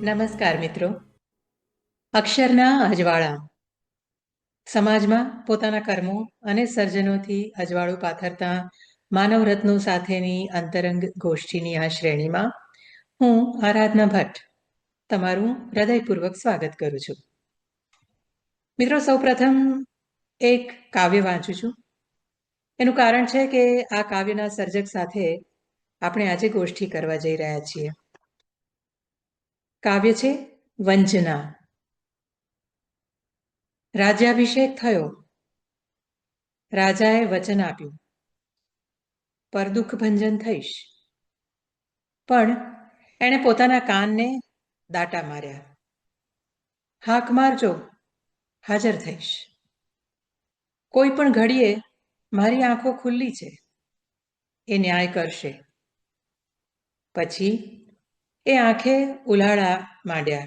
નમસ્કાર મિત્રો. અક્ષરના અજવાળા. સમાજમાં પોતાના કર્મો અને સર્જનોથી અજવાળું પાથરતા માનવ રત્નો સાથેની અંતરંગ ગોષ્ઠીની આ શ્રેણીમાં હું આરાધના ભટ્ટ તમારું હૃદયપૂર્વક સ્વાગત કરું છું. મિત્રો, સૌપ્રથમ એક કાવ્ય વાંચું છું. એનું કારણ છે કે આ કાવ્યના સર્જક સાથે આપણે આજે ગોષ્ઠી કરવા જઈ રહ્યા છીએ. કાવ્ય છે વંચના. રાજ્યાભિષેક થયો. રાજાએ વચન આપ્યું, પરદુઃખ ભંજન થઈશ. પણ એણે પોતાના કાનને દાટા માર્યા. હાક મારજો, હાજર થઈશ. કોઈ પણ ઘડીએ મારી આંખો ખુલ્લી છે, એ ન્યાય કરશે. પછી એ આંખે ઉલાળા માંડ્યા.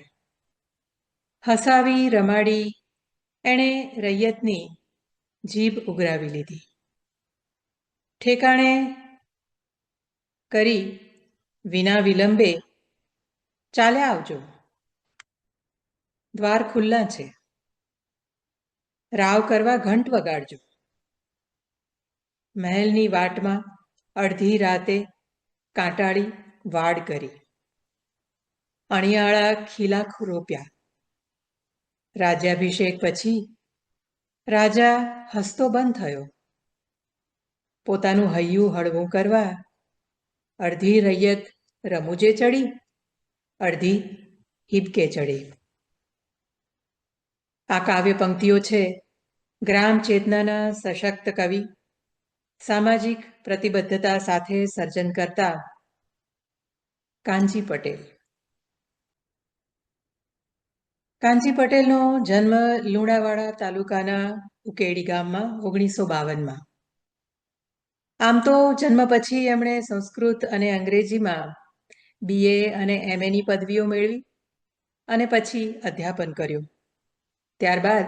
હસાવી રમાડી એણે રૈયતની જીભ ઉઘરાવી લીધી. ઠેકાણે કરી વિના વિલંબે ચાલ્યા આવજો. દ્વાર ખુલ્લા છે. રાવ કરવા ઘંટ વગાડજો. મહેલની વાટમાં અડધી રાતે કાંટાળી વાડ કરી. અણિયાળા ખીલા રોપ્યા. રાજ્યાભિષેક પછી રાજા હસતો બંધ થયો. પોતાનું હૈયું હળવું કરવા અડધી રૈયત રમૂજે ચડી, અડધી હિબકે ચડી. આ કાવ્ય પંક્તિઓ છે ગ્રામ ચેતનાના સશક્ત કવિ, સામાજિક પ્રતિબદ્ધતા સાથે સર્જન કરતા કાનજી પટેલ. કાનજી પટેલનો જન્મ લુણાવાડા તાલુકાના ઉકેડી ગામમાં 1952માં. આમ તો જન્મ પછી એમણે સંસ્કૃત અને અંગ્રેજીમાં BA અને MAની પદવીઓ મેળવી અને પછી અધ્યાપન કર્યું. ત્યારબાદ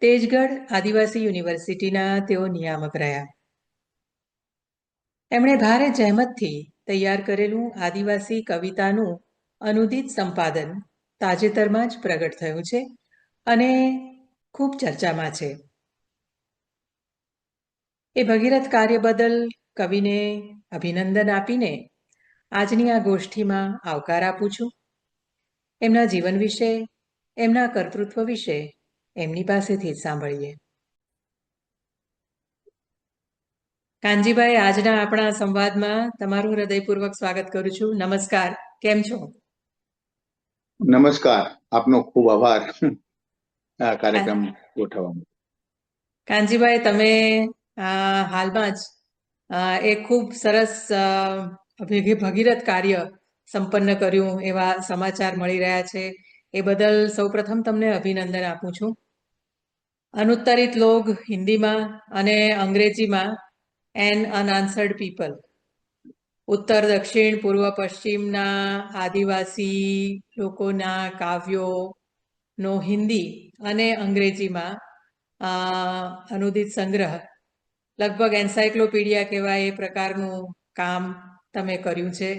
તેજગઢ આદિવાસી યુનિવર્સિટીના તેઓ નિયામક રહ્યા. એમણે ભારે જહેમતથી તૈયાર કરેલું આદિવાસી કવિતાનું અનુદિત સંપાદન તાજેતરમાં જ પ્રગટ થયું છે અને ખૂબ ચર્ચામાં છે. એ ભગીરથ કાર્ય બદલ કવિને અભિનંદન આપીને આજની આ ગોષ્ઠીમાં આવકાર આપું છું. એમના જીવન વિશે, એમના કર્તૃત્વ વિશે એમની પાસેથી જ સાંભળીએ. કાનજીભાઈ, આજના આપણા સંવાદમાં તમારું હૃદયપૂર્વક સ્વાગત કરું છું. નમસ્કાર, કેમ છો? નમસ્કાર, આપનો ખૂબ આભાર આ કાર્યક્રમ ગોઠવવામાં. કાનજીભાઈ, તમે હાલમાં જ એક ખૂબ સરસ ભગીરથ કાર્ય સંપન્ન કર્યું એવા સમાચાર મળી રહ્યા છે. એ બદલ સૌપ્રથમ તમને અભિનંદન આપું છું. અનુત્તરિત લોગ હિન્દીમાં અને અંગ્રેજીમાં એન અનઆન્સર્ડ પીપલ, ઉત્તર દક્ષિણ પૂર્વ પશ્ચિમના આદિવાસી લોકોના કાવ્યોનો હિન્દી અને અંગ્રેજીમાં અનુદિત સંગ્રહ, લગભગ એન્સાયક્લોપીડિયા કહેવાય એ પ્રકારનું કામ તમે કર્યું છે.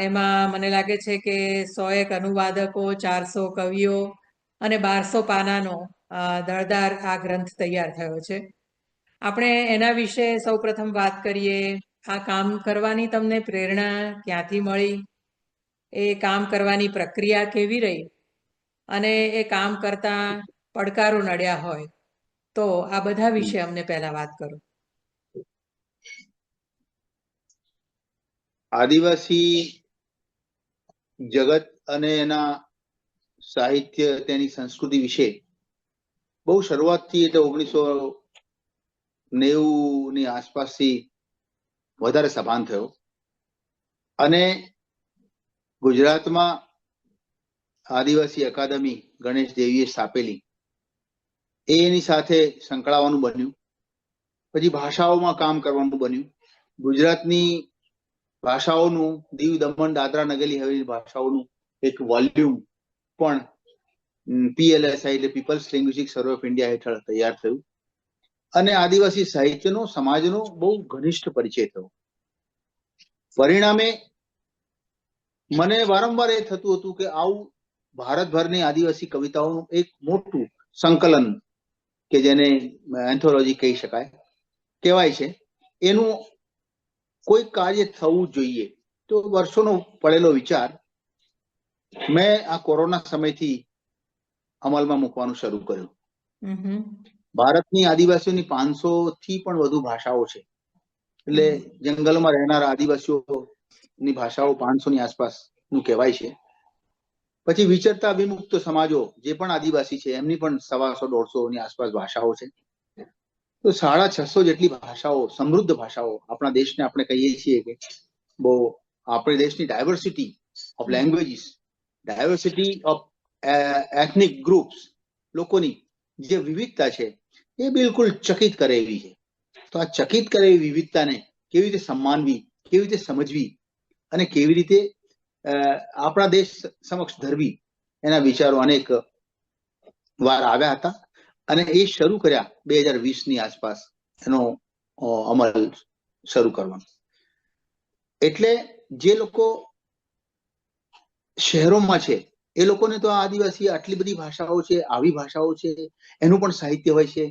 એમાં મને લાગે છે કે 100 અનુવાદકો, 400 કવિઓ અને 1200 પાનાનો દળદાર આ ગ્રંથ તૈયાર થયો છે. આપણે એના વિશે સૌપ્રથમ વાત કરીએ. આ કામ કરવાની તમને પ્રેરણા ક્યાંથી મળી? એ કામ કરવાની પ્રક્રિયા કેવી રહી? અને એ કામ કરતા પડકારો નડ્યા હોય તો આ બધા વિશે અમને પહેલા વાત કરો. આદિવાસી જગત અને એના સાહિત્ય, તેની સંસ્કૃતિ વિશે બહુ શરૂઆતથી એટલે 1990ની આસપાસથી વધારે સભાન થયો. અને ગુજરાતમાં આદિવાસી અકાદમી ગણેશ દેવીએ સ્થાપેલી એની સાથે સંકળાવાનું બન્યું. પછી ભાષાઓમાં કામ કરવાનું બન્યું. ગુજરાતની ભાષાઓનું, દીવ દમણ દાદરા નગર હવેલી ભાષાઓનું એક વોલ્યુમ પણ PLSI એટલે people's linguistic survey of India હેઠળ તૈયાર થયું. અને આદિવાસી સાહિત્યનો, સમાજનો બહુ ઘનિષ્ઠ પરિચય થયો. પરિણામે મને વારંવાર એ થતું હતું કે આવું ભારતભરની આદિવાસી કવિતાઓનું એક મોટું સંકલન, કે જેને એન્થોલોજી કહી શકાય, કહેવાય છે, એનું કોઈ કાર્ય થવું જોઈએ. તો વર્ષોનો પડેલો વિચાર મેં આ કોરોના સમયથી અમલમાં મૂકવાનું શરૂ કર્યું. ભારતની આદિવાસીઓની 500 થી પણ વધુ ભાષાઓ છે. એટલે જંગલમાં રહેનારા આદિવાસીઓની ભાષાઓ 500ની આસપાસનું કહેવાય છે. પછી વિચરતા વિમુક્ત સમાજો જે પણ આદિવાસી છે એમની પણ 125-150ની આસપાસ ભાષાઓ છે. તો 650 જેટલી ભાષાઓ, સમૃદ્ધ ભાષાઓ આપણા દેશને આપણે કહીએ છીએ કે બહુ આપણા દેશની diversity of languages, diversity of ethnic groups, લોકોની જે વિવિધતા છે એ બિલકુલ ચકિત કરે એવી છે. તો આ ચકિત કરે એવી વિવિધતાને કેવી રીતે સન્માનવી, કેવી રીતે સમજવી અને કેવી રીતે આપણા દેશ સમક્ષ ધરવી, એના વિચારો અનેક વાર આવ્યા હતા. અને એ શરૂ કર્યા 2020ની આસપાસ એનો અમલ શરૂ કરવાનો. એટલે જે લોકો શહેરોમાં છે એ લોકોને તો આ આદિવાસી આટલી બધી ભાષાઓ છે, આવી ભાષાઓ છે, એનું પણ સાહિત્ય હોય છે,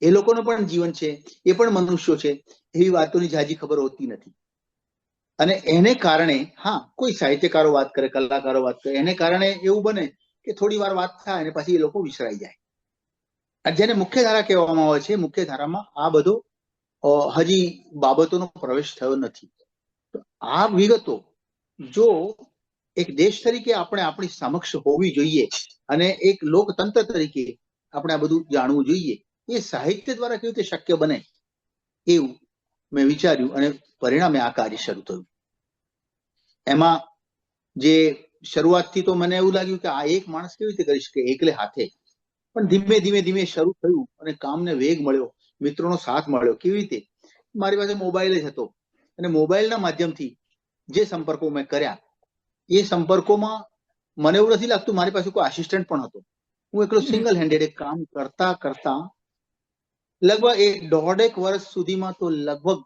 એ લોકોનું પણ જીવન છે, એ પણ મનુષ્યો છે, એવી વાતોની ઝાઝી ખબર હોતી નથી. અને એને કારણે, હા, કોઈ સાહિત્યકારો વાત કરે, કલાકારો વાત કરે, એને કારણે એવું બને કે થોડી વાર વાત થાય અને પછી એ લોકો વિસરાઈ જાય. જેને મુખ્ય ધારા કહેવામાં આવે છે, મુખ્ય ધારામાં આ બધો હજી બાબતોનો પ્રવેશ થયો નથી. આ વિગતો જો એક દેશ તરીકે આપણે આપણી સમક્ષ હોવી જોઈએ અને એક લોકતંત્ર તરીકે આપણે આ બધું જાણવું જોઈએ. એ સાહિત્ય દ્વારા કેવી રીતે શક્ય બને એવું મેં વિચાર્યું અને પરિણામે આ કાર્ય શરૂ થયું. એમાં જે શરૂઆતથી તો મને એવું લાગ્યું કે આ એક માણસ કેવી રીતે કરી શકે એકલે હાથે, પણ ધીમે ધીમે ધીમે શરૂ થયું અને કામને વેગ મળ્યો, મિત્રોનો સાથ મળ્યો. કેવી રીતે? મારી પાસે મોબાઈલ જ હતો અને મોબાઈલના માધ્યમથી જે સંપર્કો મેં કર્યા એ સંપર્કોમાં મને એવું નથી લાગતું મારી પાસે કોઈ આસિસ્ટન્ટ પણ હતો. હું એકલો સિંગલ હેન્ડેડ કામ કરતા કરતા લગભગ 1.5 વર્ષ સુધીમાં તો લગભગ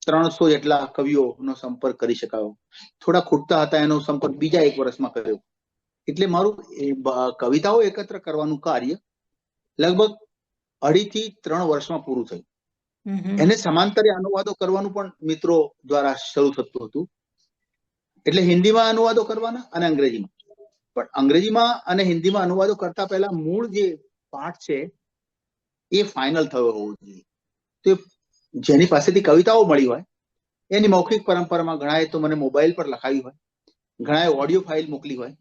300 જેટલા કવિઓનો સંપર્ક કરી શકાયો. થોડા ખૂટતા હતા, એનો સંપર્ક બીજા 1 વર્ષમાં કર્યો. એટલે મારું કવિતાઓ એકત્ર કરવાનું કાર્ય લગભગ 2.5 થી 3 વર્ષમાં પૂરું થયું. એને સમાંતરે અનુવાદો કરવાનું પણ મિત્રો દ્વારા શરૂ થતું હતું. એટલે હિન્દીમાં અનુવાદો કરવાના અને અંગ્રેજીમાં. પણ અંગ્રેજીમાં અને હિન્દીમાં અનુવાદો કરતા પહેલા મૂળ જે પાઠ છે એ ફાઇનલ થયો હોવો જોઈએ. તો જેની પાસેથી કવિતાઓ મળી હોય એની મૌખિક પરંપરામાં ઘણાએ તો મને મોબાઈલ પર લખાવી હોય, ઘણાએ ઓડિયો ફાઇલ મોકલી હોય,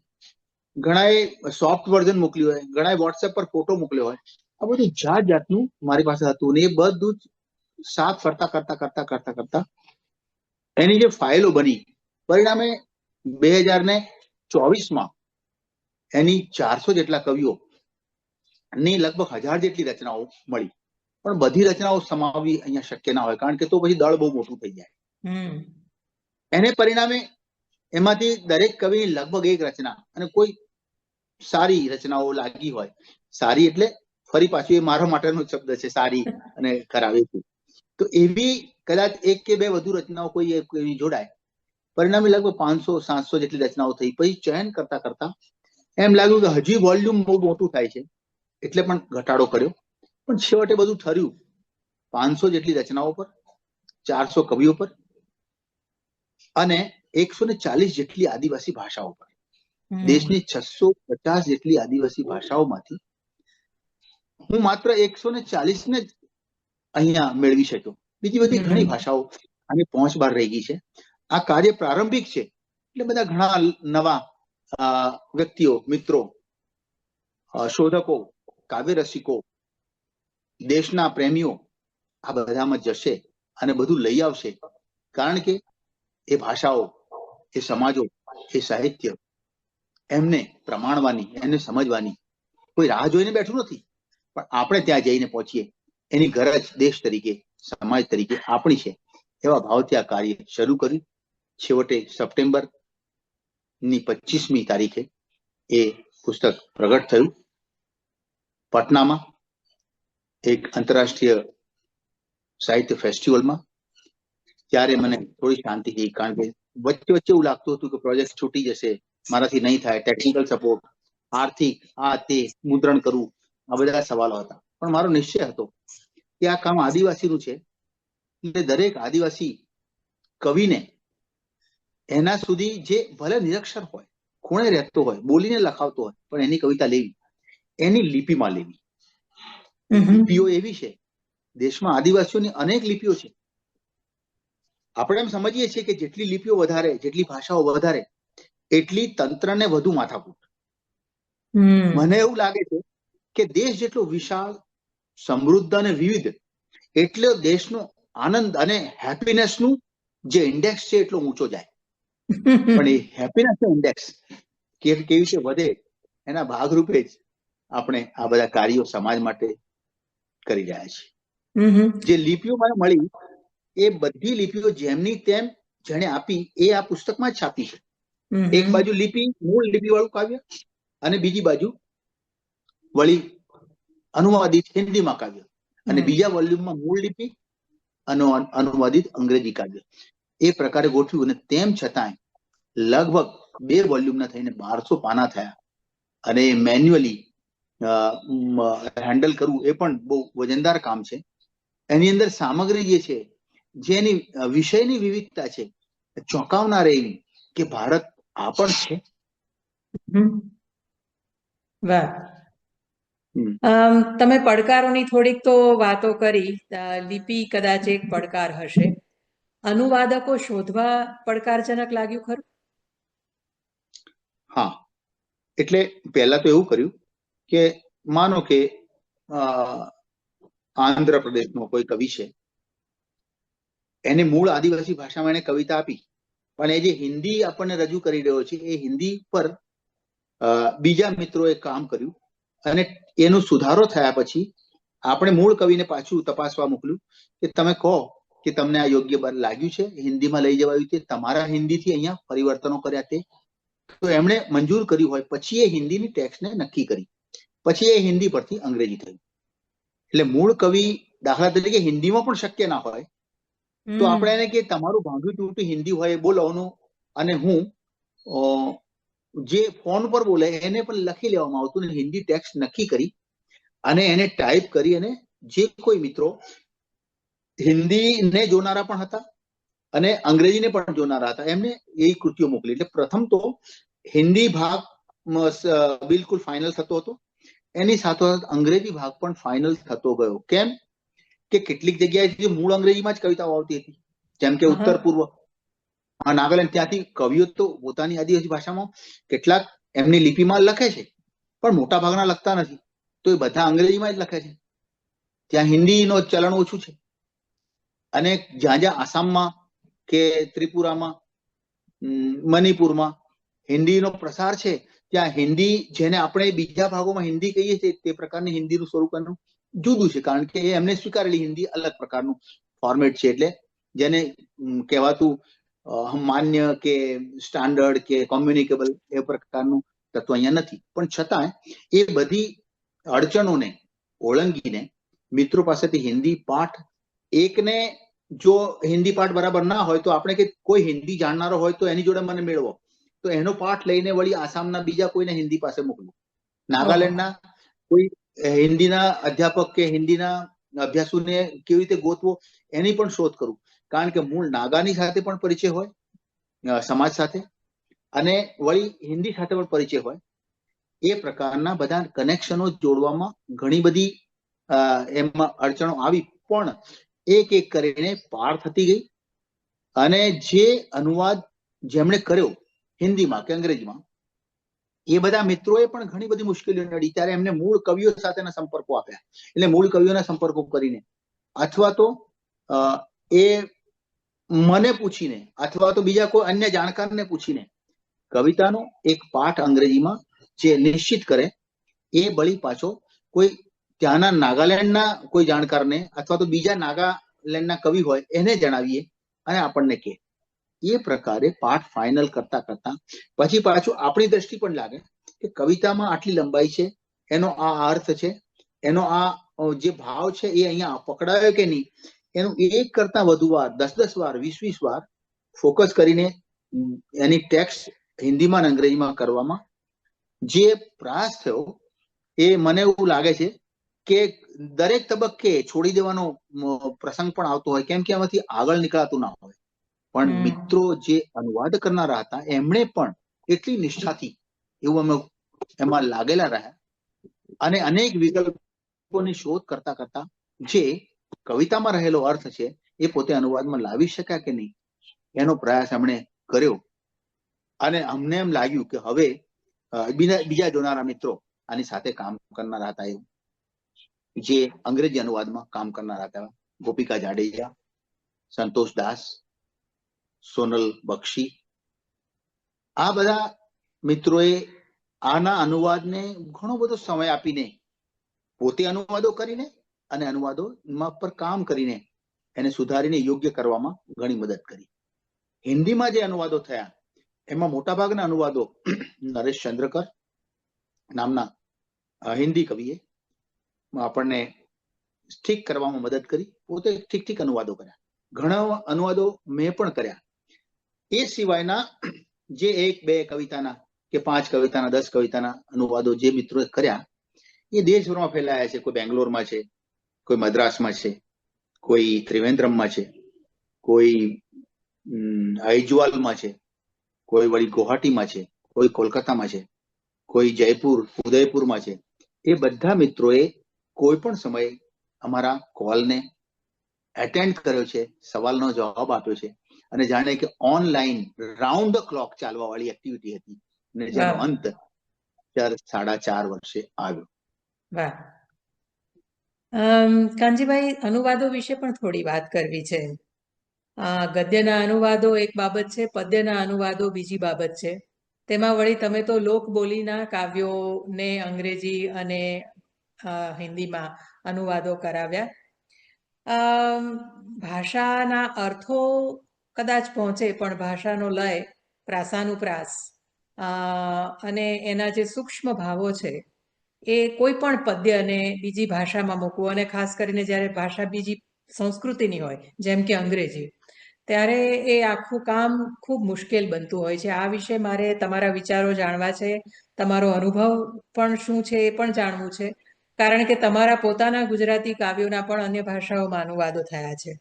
ઘણાએ સોફ્ટ વર્ઝન મોકલ્યું હોય, ઘણાએ વોટ્સએપ પર ફોટો મોકલ્યો હોય. આ બધું જાત જાતનું મારી પાસે હતું ને એ બધું જ સાફ કરતા કરતા કરતા કરતા કરતા એની જે ફાઇલો બની, પરિણામે 2024માં એની 400 જેટલા કવિઓ ની લગભગ 1000 જેટલી રચનાઓ મળી. પણ બધી રચનાઓ સમાવવી અહીંયા શક્ય ના હોય, કારણ કે તો પછી દળ બહુ મોટું થઈ જાય. એને પરિણામે એમાંથી દરેક કવિની લગભગ એક રચના, અને કોઈ સારી રચનાઓ લાગી હોય, સારી એટલે ફરી પાછું એ મારા માટેનો શબ્દ છે, સારી અને ખરાબ, તો એવી કદાચ 1 કે 2 વધુ રચનાઓ કોઈ એવી જોડાય. પરિણામે લગભગ 500-700 જેટલી રચનાઓ થઈ. પછી ચયન કરતા કરતા એમ લાગ્યું કે હજી વોલ્યુમ બહુ મોટું થાય છે, એટલે પણ ઘટાડો કર્યો. પણ છેવટે બધું ઠર્યું 500 જેટલી રચનાઓ પર, 400 કવિઓ પર અને 140 જેટલી આદિવાસી ભાષાઓ પર. દેશની 650 જેટલી આદિવાસી ભાષાઓમાંથી હું માત્ર 140 ને જ અહીંયા મેળવી શક્યો. બીજી બધી ઘણી ભાષાઓ આની પહોંચ બહાર રહી ગઈ છે. આ કાર્ય પ્રારંભિક છે, એટલે બધા ઘણા નવા વ્યક્તિઓ, મિત્રો, શોધકો, કાવ્ય રસિકો, દેશના પ્રેમીઓ આ બધામાં જશે અને બધું લઈ આવશે. કારણ કે એ ભાષાઓ, એ સમાજો, એ સાહિત્ય એમને પ્રમાણવાની, એમને સમજવાની કોઈ રાહ જોઈને બેઠું નથી, પણ આપણે ત્યાં જઈને પહોંચીએ એની ગરજ દેશ તરીકે, સમાજ તરીકે આપણી છે. એવા ભાવથી આ કાર્ય શરૂ કર્યું. છેવટે સપ્ટેમ્બર ની 25મી તારીખે એ પુસ્તક પ્રગટ થયું પટનામાં એક આંતરરાષ્ટ્રીય સાહિત્ય ફેસ્ટિવલમાં. ત્યારે મને થોડી શાંતિ થઈ, કારણ કે વચ્ચે વચ્ચે એવું લાગતું હતું કે પ્રોજેક્ટ છૂટી જશે, મારાથી નહીં થાય, ટેકનિકલ સપોર્ટ, આર્થિક, આ તે, મુદ્રણ કરવું, આ બધા સવાલો હતા. પણ મારો નિશ્ચય હતો કે આ કામ આદિવાસીનું છે, એટલે દરેક આદિવાસી કવિને એના સુધી જે ભલે નિરક્ષર હોય, ખૂણે રહેતો હોય, બોલીને લખાવતો હોય, પણ એની કવિતા લેવી, એની લિપિમાં લેવી. લિપિઓ એવી છે, દેશમાં આદિવાસીઓની અનેક લિપિઓ છે. આપણે એમ સમજીએ છીએ કે જેટલી લિપિઓ વધારે, જેટલી ભાષાઓ વધારે, એટલી તંત્રને વધુ માથાકૂટ. મને એવું લાગે છે કે દેશ જેટલો વિશાળ, સમૃદ્ધ અને વિવિધ, એટલો દેશનો આનંદ અને હેપીનેસનું જે ઇન્ડેક્સ છે એટલો ઊંચો જાય. પણ એ હેપીનેસ ઇન્ડેક્સ કેવી રીતે વધે એના ભાગરૂપે જ આપણે આ બધા કાર્યો સમાજ માટે કરી રહ્યા છીએ. જે લિપિઓ મને મળી એ બધી લિપિઓ જેમની તેમ જેણે આપી એ આ પુસ્તકમાં જ છાપી છે. એક બાજુ લિપિ, મૂળ લિપિ વાળું કાવ્ય, અને બીજી બાજુ વળી અનુવાદિત હિન્દીમાં કાવ્ય, અને બીજા વોલ્યુમમાં મૂળ લિપિ અને અનુવાદિત અંગ્રેજી કાવ્ય. એ પ્રકારે ગોઠવ્યું, અને તેમ છતાંય લગભગ 2 વોલ્યુમના થઈને 1200 પાના થયા. અને મેન્યુઅલી હેન્ડલ કરવું એ પણ બહુ વજનદાર કામ છે. એની અંદર સામગ્રી જે છે, જેની વિષયની વિવિધતા છે, ચોંકાવનાર એવી કે ભારત આ પણ છે. વાહ. તમે પડકારોની થોડીક તો વાતો કરી. લિપિ કદાચ એક પડકાર હશે. અનુવાદકો શોધવા પડકારજનક લાગ્યું ખરું? હા, એટલે પહેલા તો એવું કર્યું કે માનો કે આંધ્રપ્રદેશનો કોઈ કવિ છે, એને મૂળ આદિવાસી ભાષામાં એને કવિતા આપી, પણ એ જે હિન્દી આપણને રજૂ કરી રહ્યો છે એ હિન્દી પર બીજા મિત્રોએ કામ કર્યું, અને એનો સુધારો થયા પછી આપણે મૂળ કવિને પાછું તપાસવા મોકલ્યું કે તમે કહો કે તમને આ યોગ્ય લાગ્યું છે, હિન્દીમાં લઈ જવાયું તે, તમારા હિન્દીથી અહીંયા પરિવર્તનો કર્યા તે. તો એમણે મંજૂર કર્યું હોય પછી એ હિન્દીની ટેક્સ્ટને નક્કી કરી, પછી એ હિન્દી પરથી અંગ્રેજી થયું. એટલે મૂળ કવિ દાખલા તરીકે હિન્દીમાં પણ શક્ય ના હોય, તો આપણે એને કે તમારું ભાંગું તૂટું હિન્દી હોય બોલવાનું, અને હું જે ફોન પર બોલે એને પણ લખી લેવામાં આવતું, ને હિન્દી ટેક્સ્ટ નક્કી કરી અને એને ટાઈપ કરી, અને જે કોઈ મિત્રો હિન્દીને જોનારા પણ હતા અને અંગ્રેજીને પણ જોનારા હતા એમને એ કૃતિઓ મોકલી. એટલે પ્રથમ તો હિન્દી ભાગ બિલકુલ ફાઇનલ થતો હતો, એની સાથોસાથ અંગ્રેજી ભાગ પણ ફાઇનલ થતો ગયો. કેમ કે કેટલીક જગ્યાએ મૂળ અંગ્રેજીમાં જ કવિતાઓ આવતી હતી, જેમ કે ઉત્તર પૂર્વ નાગાલેન્ડ, ત્યાંથી કવિઓ તો પોતાની આદિવાસી ભાષામાં કેટલાક એમની લિપિમાં લખે છે, પણ મોટા ભાગના લખતા નથી, તો એ બધા અંગ્રેજીમાં જ લખે છે. ત્યાં હિન્દીનો ચલણ ઓછું છે. અને જ્યાં જ્યાં આસામમાં કે ત્રિપુરામાં, મણિપુરમાં હિન્દીનો પ્રસાર છે, ત્યાં હિન્દી જેને આપણે બીજા ભાગોમાં હિન્દી કહીએ છીએ તે પ્રકારની હિન્દીનું સ્વરૂપ એનું જુદું છે, કારણ કે એમને સ્વીકારેલી હિન્દી અલગ પ્રકારનું ફોર્મેટ છે. એટલે જેને કહેવાતું માન્ય કે સ્ટાન્ડર્ડ કે કોમ્યુનિકેબલ એ પ્રકારનું તત્વ અહીંયા નથી. પણ છતાં એ બધી અડચણોને ઓળંગીને મિત્રો પાસેથી હિન્દી પાઠ, એકને જો હિન્દી પાઠ બરાબર ના હોય તો આપણે કે કોઈ હિન્દી જાણનારો હોય તો એની જોડે મને મેળવો, તો એનો પાઠ લઈને વળી આસામના બીજા કોઈને હિન્દી પાસે મોકલું, નાગાલેન્ડના કોઈ હિન્દીના અધ્યાપક કે હિન્દીના અભ્યાસુને કેવી રીતે ગોતવો એની પણ શોધ કરું, કારણ કે મૂળ નાગાની સાથે પણ પરિચય હોય, સમાજ સાથે, અને વળી હિન્દી સાથે પણ પરિચય હોય. એ પ્રકારના બધા કનેક્શનો જોડવામાં ઘણી બધી એમાં અડચણો આવી, પણ એક એક કરીને પાર થતી ગઈ. અને જે અનુવાદ જેમણે કર્યો હિન્દીમાં કે અંગ્રેજીમાં, એ બધા મિત્રોએ પણ ઘણી બધી મુશ્કેલીઓ નડી ત્યારે એમને મૂળ કવિઓ સાથેના સંપર્કો આપ્યા. એટલે મૂળ કવિઓના સંપર્કો કરીને અથવા તો એ મને પૂછીને અથવા તો બીજા કોઈ અન્ય જાણકારને પૂછીને કવિતાનો એક પાઠ અંગ્રેજીમાં જે નિશ્ચિત કરે એ બળી પાછો કોઈ ત્યાંના નાગાલેન્ડના કોઈ જાણકારને અથવા તો બીજા નાગાલેન્ડના કવિ હોય એને જણાવીએ અને આપણને કહે. એ પ્રકારે પાઠ ફાઇનલ કરતા કરતા પછી પાછું આપણી દ્રષ્ટિ પણ લાગે કે કવિતામાં આટલી લંબાઈ છે, એનો આ અર્થ છે, એનો આ જે ભાવ છે એ અહીંયા પકડાયો કે નહીં, એનું એક કરતા વધુ વાર 10-10 વાર 20-20 વાર ફોકસ કરીને એની ટેક્સ્ટ હિન્દીમાં અને અંગ્રેજીમાં કરવામાં જે પ્રયાસ થયો એ મને એવું લાગે છે કે દરેક તબક્કે છોડી દેવાનો પ્રસંગ પણ આવતો હોય, કેમ કે આમાંથી આગળ નીકળાતું ના હોય. પણ મિત્રો જે અનુવાદ કરનારા હતા એમણે પણ એટલી નિષ્ઠાથી એવું અમે એમાં લાગેલા રહ્યા અને અનેક વિકલ્પોની શોધ કરતા કરતા જે કવિતામાં રહેલો અર્થ છે એ પોતે અનુવાદમાં લાવી શક્યા કે નહીં એનો પ્રયાસ એમણે કર્યો. અને અમને એમ લાગ્યું કે હવે બીજા જોનારા મિત્રો આની સાથે કામ કરનારા હતા, એવું જે અંગ્રેજી અનુવાદમાં કામ કરનારા હતા, ગોપિકા જાડેજા, સંતોષ દાસ, સોનલ બક્ષી, આ બધા મિત્રોએ આના અનુવાદને ઘણો બધો સમય આપીને પોતે અનુવાદો કરીને અને અનુવાદોમાં પર કામ કરીને એને સુધારીને યોગ્ય કરવામાં ઘણી મદદ કરી. હિન્દીમાં જે અનુવાદો થયા એમાં મોટાભાગના અનુવાદો નરેશ ચંદ્રકર નામના હિન્દી કવિએ આપણને ઠીક કરવામાં મદદ કરી, પોતે ઠીક અનુવાદો કર્યા. ઘણા અનુવાદો મેં પણ કર્યા. એ સિવાયના જે 1-2 કવિતાના કે 5 કવિતાના 10 કવિતાના અનુવાદો જે મિત્રોએ કર્યા એ દેશભરમાં ફેલાયા છે. કોઈ બેંગ્લોરમાં છે, કોઈ મદ્રાસમાં છે, કોઈ ત્રિવેન્દ્રમમાં છે, કોઈ આઇજવાલમાં છે, કોઈ વળી ગુવાહાટીમાં છે, કોઈ કોલકાતામાં છે, કોઈ જયપુર ઉદયપુરમાં છે. એ બધા મિત્રોએ કોઈ પણ સમયે અમારા કોલને એટેન્ડ કર્યો છે, સવાલનો જવાબ આપ્યો છે અને જાણે કે ઓનલાઈન રાઉન્ડ ધ ક્લોક ચાલવા વાળી એક્ટિવિટી હતી અને જેનો અંત 4.5 વર્ષે આવ્યો. વાહ. કાનજીભાઈ, અનુવાદો વિશે પણ થોડી વાત કરવી છે. ગદ્યના અનુવાદો એક બાબત છે, પદ્યના અનુવાદો બીજી બાબત છે. તેમાં વળી તમે તો લોકબોલીના કાવ્યોને અંગ્રેજી અને હિન્દીમાં અનુવાદો કરાવ્યા. ભાષાના અર્થો કદાચ પહોંચે પણ ભાષાનો લય, પ્રાસાનુપ્રાસ અને એના જે સૂક્ષ્મ ભાવો છે એ કોઈ પણ પદ્યને બીજી ભાષામાં મૂકવું, અને ખાસ કરીને જ્યારે ભાષા બીજી સંસ્કૃતિની હોય જેમ કે અંગ્રેજી, ત્યારે એ આખું કામ ખૂબ મુશ્કેલ બનતું હોય છે. આ વિશે મારે તમારા વિચારો જાણવા છે, તમારો અનુભવ પણ શું છે એ પણ જાણવું છે, કારણ કે તમારા પોતાના ગુજરાતી કાવ્યોના પણ અન્ય ભાષાઓમાં અનુવાદો થયા છે.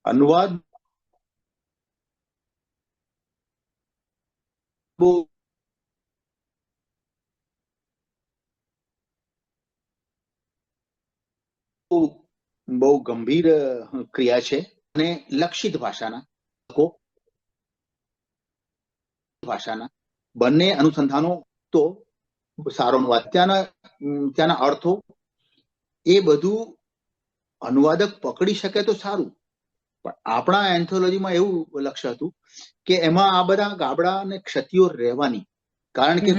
અનુવાદ બહુ ગંભીર ક્રિયા છે અને લક્ષિત ભાષાના બંને અનુસંધાનો તો સારો અનુવાદ, ત્યાંના અર્થો એ બધું અનુવાદક પકડી શકે તો સારું. પણ આપણા એન્થોલોજીમાં એવું લક્ષ્ય હતું કે એમાં આ બધા ગાબડા અને ક્ષતિઓ રહેવાની, કારણ કે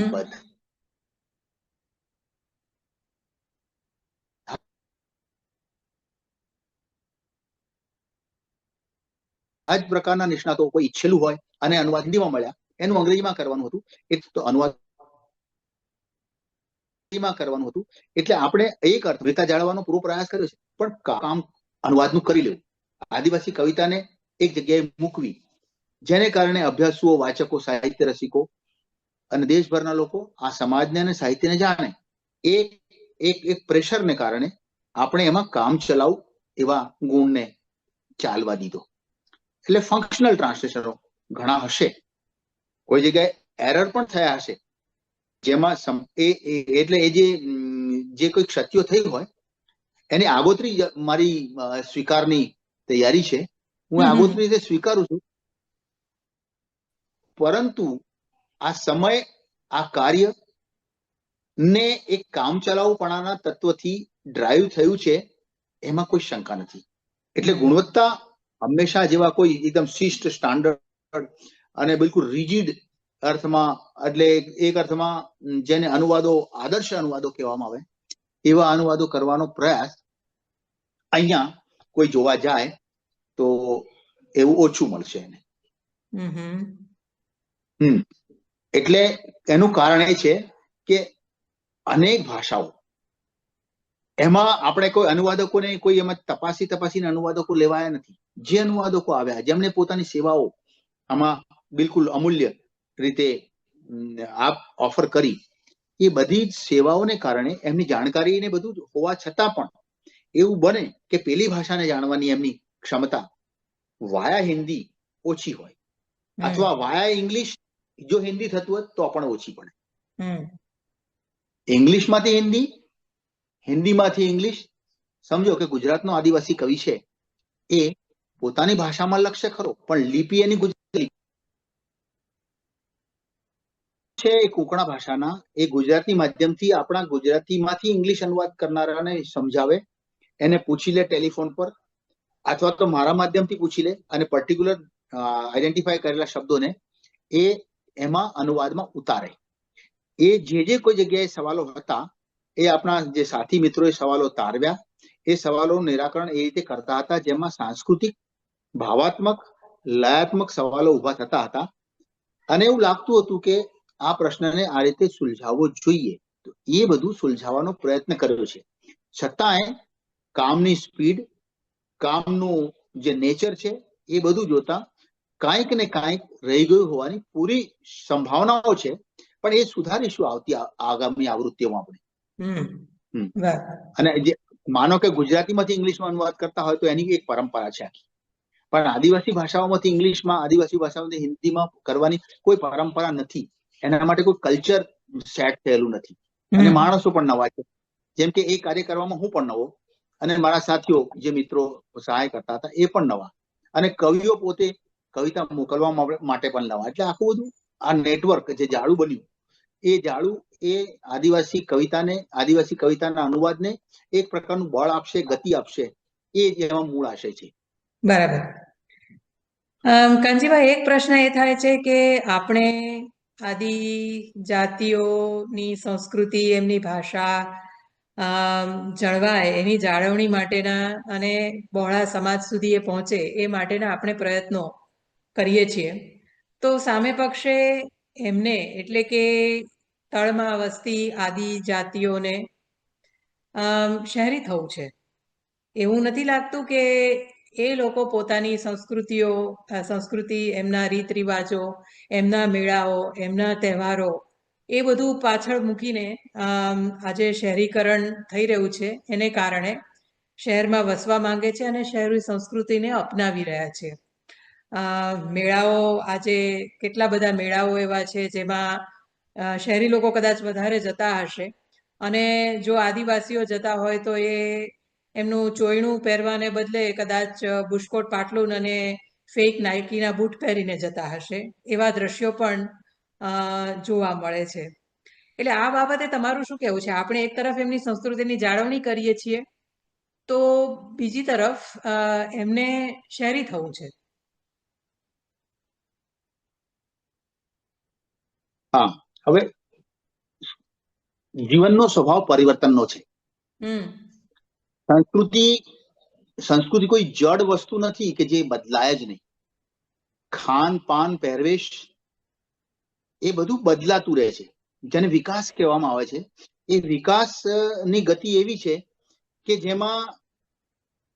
આ જ પ્રકારના નિષ્ણાતો કોઈ ઈચ્છેલું હોય અને અનુવાદ હિન્દીમાં મળ્યા, એનું અંગ્રેજીમાં કરવાનું હતું, તો અનુવાદ કરવાનું હતું. એટલે આપણે એક અર્થવિતા જાળવવાનો પૂરો પ્રયાસ કર્યો છે, પણ કામ અનુવાદનું કરી લેવું. આદિવાસી કવિતાને એક જગ્યાએ મૂકવી, જેને કારણે અભ્યાસુઓ, વાચકો, સાહિત્ય રસિકો અને દેશભરના લોકો આ સમાજને અને સાહિત્યને જાણે, એક પ્રેશરને કારણે આપણે એમાં કામ ચલાવ એવા ગુણને ચાલવા દીધો. એટલે ફંક્શનલ ટ્રાન્સલેશનો ઘણા હશે, કોઈ જગ્યાએ એરર પણ થયા હશે, જેમાં એટલે એ જે કોઈ ક્ષતિઓ થઈ હોય એની આગોતરી મારી સ્વીકારની તૈયારી છે. હું આગોતરી રીતે સ્વીકારું છું પરંતુ આ સમય, આ કાર્ય ને એક કામચલાઉપણાના તત્વથી ડ્રાઈવ થયું છે, એમાં કોઈ શંકા નથી. એટલે ગુણવત્તા હંમેશા જેવા કોઈ એકદમ શિસ્ત, સ્ટાન્ડર્ડ અને બિલકુલ રિજિડ અર્થમાં, એટલે એક અર્થમાં જેને અનુવાદો આદર્શ અનુવાદો કહેવામાં આવે, એવા અનુવાદો કરવાનો પ્રયાસ અહીંયા કોઈ જોવા જાય તો એવું ઓછું મળશે એને. એટલે એનું કારણ એ છે કે અનેક ભાષાઓ, એમાં આપણે કોઈ અનુવાદકોને કોઈ એમાં તપાસીને અનુવાદકો લેવાયા નથી. જે અનુવાદકો આવ્યા, જેમણે પોતાની સેવાઓ આમાં બિલકુલ અમૂલ્ય રીતે આપ ઓફર કરી, એ બધી જ સેવાઓને કારણે એમની જાણકારી ને બધું હોવા છતાં પણ એવું બને કે પેલી ભાષાને જાણવાની એમની ક્ષમતા વાયા હિન્દી ઓછી હોય, અથવા વાયા ઇંગ્લિશ જો હિન્દી થતું હોય તો પણ ઓછી પડે. ઇંગ્લિશમાંથી હિન્દી, હિન્દીમાંથી ઇંગ્લિશ. સમજો કે ગુજરાતનો આદિવાસી કવિ છે, એ પોતાની ભાષામાં લખશે ખરો, પણ લિપિ એની ગુજરાતી છે, એ કોકણા ભાષાના, એ ગુજરાતી માધ્યમથી આપણા ગુજરાતીમાંથી ઇંગ્લિશ અનુવાદ કરનારાને સમજાવે, એને પૂછી લે ટેલિફોન પર, અથવા તો મારા માધ્યમથી પૂછી લે, અને પર્ટિક્યુલર આઈડેન્ટિફાઈ કરેલા શબ્દોને એ એમાં અનુવાદમાં ઉતારે. એ જે કોઈ જગ્યાએ સવાલો હતા, એ આપણા જે સાથી મિત્રોએ સવાલો તારવ્યા, એ સવાલોનું નિરાકરણ એ રીતે કરતા હતા, જેમાં સાંસ્કૃતિક, ભાવાત્મક, લયાત્મક સવાલો ઉભા થતા હતા. અને એવું લાગતું હતું કે આ પ્રશ્નને આ રીતે સુલઝાવવો જોઈએ. તો એ બધું સુલઝાવવાનો પ્રયત્ન કર્યો છે. છતાંય કામની સ્પીડ, કામનું જે નેચર છે, એ બધું જોતા કાંઈક ને કાંઈક રહી ગયું હોવાની પૂરી સંભાવનાઓ છે. પણ એ સુધારીશું આગામી આવૃત્તિઓમાં આપણે. અને જે માનો કે ગુજરાતીમાંથી ઇંગ્લિશમાં અનુવાદ કરતા હોય તો એની એક પરંપરા છે આખી. પણ આદિવાસી ભાષાઓમાંથી ઇંગ્લિશમાં, આદિવાસી ભાષાઓમાંથી હિન્દીમાં કરવાની કોઈ પરંપરા નથી. એના માટે કોઈ કલ્ચર સેટ થયેલું નથી. અને માણસો પણ નવા છે. જેમ કે એ કાર્ય કરવામાં હું પણ નવો, અને મારા સાથીઓ જે મિત્રો સહાય કરતા હતા એ પણ નવા, અને કવિઓ પોતે કવિતા મોકલવા માટે પણ નવા. એટલે આખું બધું આ નેટવર્ક જે જાળું બન્યું, એ જાળું એ આદિવાસી કવિતાના અનુવાદને એક પ્રકારનું બળ આપશે, ગતિ આપશે, એ એમાં મૂળ આશય છે. બરાબર. કાનજીભાઈ, એક પ્રશ્ન એ થાય છે કે આપણે આદિજાતિઓની સંસ્કૃતિ, એમની ભાષા જળવાય, એની જાળવણી માટેના અને બહોળા સમાજ સુધી એ પહોંચે એ માટેના આપણે પ્રયત્નો કરીએ છીએ. તો સામે પક્ષે એમને, એટલે કે તળમાં વસતી આદિજાતિઓને શહેરી થવું છે. એવું નથી લાગતું કે એ લોકો પોતાની સંસ્કૃતિ, એમના રીત રિવાજો, એમના મેળાઓ, એમના તહેવારો, એ બધું પાછળ મૂકીને આજે શહેરીકરણ થઈ રહ્યું છે, એને કારણે શહેરમાં વસવા માંગે છે અને શહેરી સંસ્કૃતિને અપનાવી રહ્યા છે. મેળાઓ, આજે કેટલા બધા મેળાઓ એવા છે જેમાં શહેરી લોકો કદાચ વધારે જતા હશે, અને જો આદિવાસીઓ જતા હોય તો એ એમનું ચોયણું પહેરવાને બદલે કદાચ બુશકોટ પાટલુન અને ફેક નાઇકીના બૂટ પહેરીને જતા હશે. એવા દ્રશ્યો પણ જોવા મળે છે. એટલે આ બાબતે તમારું શું કહેવું છે? આપણે એક તરફ એમની સંસ્કૃતિની જાળવણી કરીએ છીએ, તો બીજી તરફ એમને શહેરી થવું છે. હા, હવે જીવનનો સ્વભાવ પરિવર્તનનો છે. સંસ્કૃતિ કોઈ જડ વસ્તુ નથી કે જે બદલાય જ નહીં. ખાન પાન, પહેરવેશ, એ બધું બદલાતું રહે છે, જેને વિકાસ કહેવામાં આવે છે. એ વિકાસની ગતિ એવી છે કે જેમાં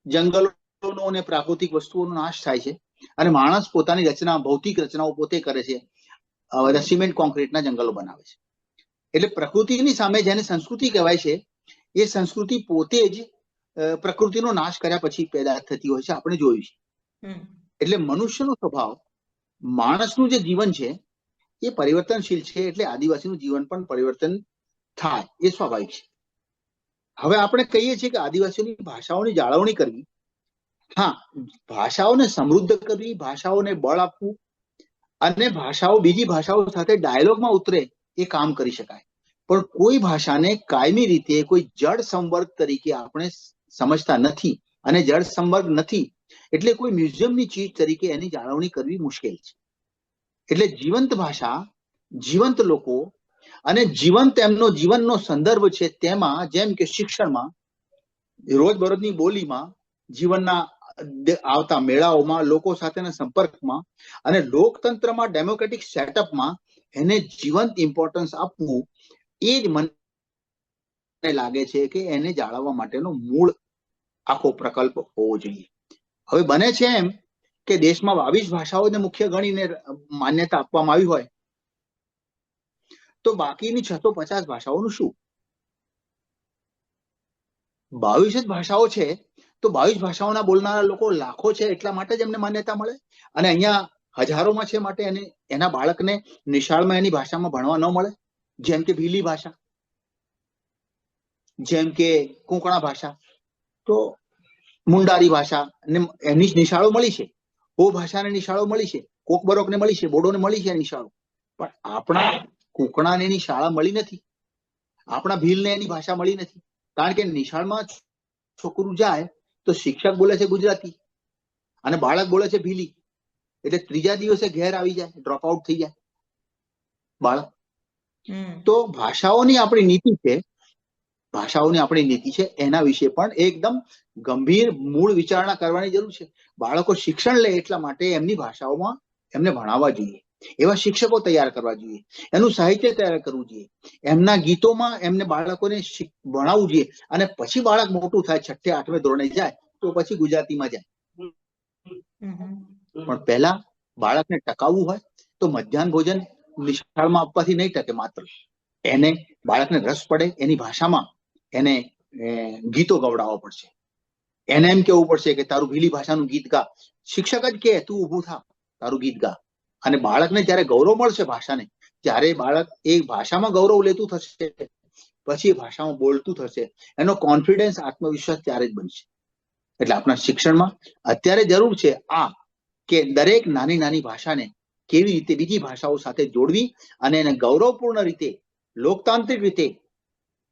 જંગલોનો અને પ્રાકૃતિક વસ્તુઓનો નાશ થાય છે, અને માણસ પોતાની રચના, ભૌતિક રચનાઓ પોતે કરે છે. સિમેન્ટ કોન્ક્રીટના જંગલો બનાવે છે. એટલે પ્રકૃતિની સામે જેને સંસ્કૃતિ કહેવાય છે, એ સંસ્કૃતિ પોતે જ પ્રકૃતિનો નાશ કર્યા પછી પેદા થતી હોય છે, આપણે જોયું છે. એટલે મનુષ્યનો સ્વભાવ, માણસનું જે જીવન છે એ પરિવર્તનશીલ છે. એટલે આદિવાસીનું જીવન પણ પરિવર્તન થાય, એ સ્વાભાવિક છે. હવે આપણે કહીએ છીએ કે આદિવાસીઓની ભાષાઓની જાળવણી કરવી. હા, ભાષાઓને સમૃદ્ધ કરવી, ભાષાઓને બળ આપવું, અને ભાષાઓ બીજી ભાષાઓ સાથે ડાયલોગમાં ઉતરે એ કામ કરી શકાય, પણ કોઈ ભાષાને કાયમી રીતે કોઈ જળ સંવર્ગ તરીકે આપણે સમજતા નથી, અને જળ સંવર્ગ નથી એટલે કોઈ મ્યુઝિયમની ચીજ તરીકે એની જાળવણી કરવી મુશ્કેલ છે. એટલે જીવંત ભાષા, જીવંત લોકો અને જીવંત એમનો જીવનનો સંદર્ભ છે. તેમાં જેમ કે શિક્ષણમાં, રોજબરોજની બોલીમાં, જીવનના આવતા મેળાઓમાં, લોકો સાથેના સંપર્કમાં અને લોકતંત્રમાં, ડેમોક્રેટિક સેટઅપમાં એને જીવંત ઇમ્પોર્ટન્સ આપવું, એ જ મને લાગે છે કે એને જાળવવા માટેનો મૂળ આખો પ્રકલ્પ હોવો જોઈએ. હવે બને છે એમ કે દેશમાં 22 ભાષાઓને મુખ્ય ગણીને માન્યતા આપવામાં આવી હોય, તો બાકીની 650 ભાષાઓનું શું? 22 જ ભાષાઓ છે તો 22 ભાષાઓના બોલનારા લોકો લાખો છે, એટલા માટે જ એમને માન્યતા મળે, અને અહીંયા હજારોમાં છે માટે એને એના બાળકને નિશાળમાં એની ભાષામાં ભણવા ન મળે? જેમ કે ભીલી ભાષા, જેમ કે કોંકણા ભાષા, તો મુંડારી ભાષા ને એની નિશાળો મળી છે, હો ભાષાને નિશાળો મળી છે, કોકબરોકને મળી છે, બોડોને મળી છે નિશાળો, પણ આપણા કોંકણાને એની શાળા મળી નથી, આપણા ભીલને એની ભાષા મળી નથી. કારણ કે નિશાળમાં છોકરું જાય તો શિક્ષક બોલે છે ગુજરાતી અને બાળક બોલે છે ભીલી, એટલે ત્રીજા દિવસે ઘેર આવી જાય, ડ્રોપ આઉટ થઈ જાય બાળક. તો ભાષાઓની આપણી નીતિ છે, ભાષાઓની આપણી નીતિ છે, એના વિશે પણ એકદમ ગંભીર મૂળ વિચારણા કરવાની જરૂર છે. બાળકો શિક્ષણ લે એટલા માટે એમની ભાષાઓમાં એમને ભણાવવા જોઈએ, એવા શિક્ષકો તૈયાર કરવા જોઈએ, એનું સાહિત્ય તૈયાર કરવું જોઈએ, એમના ગીતોમાં એમને બાળકોને ભણાવવું જોઈએ, અને પછી બાળક મોટું થાય, 6ઠે 8મે ધોરણે જાય તો પછી ગુજરાતીમાં જાય. પણ પહેલા બાળકને ટકાવવું હોય તો મધ્યાહન ભોજન નિશાળમાં આપવાથી નહીં ટકે. માત્ર એને બાળકને રસ પડે એની ભાષામાં એને ગીતો ગવડાવવા પડશે, એને એમ કેવું પડશે કે તારું ભીલી ભાષાનું ગીત ગા. શિક્ષક જ કે તું ઊભું થા, તારું ગીત ગા. અને બાળકને જ્યારે ગૌરવ મળશે ભાષાને, ત્યારે બાળક એ ભાષામાં ગૌરવ લેતું થશે, પછી એ ભાષામાં બોલતું થશે, એનો કોન્ફિડન્સ, આત્મવિશ્વાસ ત્યારે જ બનશે. એટલે આપણા શિક્ષણમાં અત્યારે જરૂર છે આ કે દરેક નાની નાની ભાષાને કેવી રીતે બીજી ભાષાઓ સાથે જોડવી અને એને ગૌરવપૂર્ણ રીતે, લોકતાંત્રિક રીતે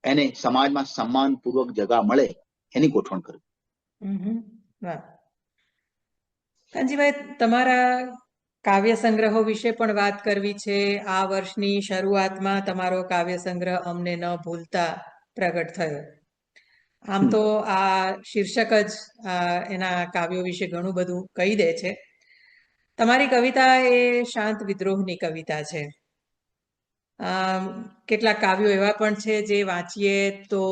એને સમાજમાં સન્માનપૂર્વક જગા મળે એની ગોઠવણ કરવી. વાહ કાનજીભાઈ, તમારા કાવ્ય સંગ્રહો વિશે પણ વાત કરવી છે. આ વર્ષની શરૂઆતમાં તમારો કાવ્ય સંગ્રહ અમને ન ભૂલતા પ્રગટ થયો. આમ તો આ શીર્ષક જ એના કાવ્યો વિશે ઘણું બધું કહી દે છે. તમારી કવિતા એ શાંત વિદ્રોહની કવિતા છે. કેટલાક કાવ્યો એવા પણ છે જે વાંચીએ તો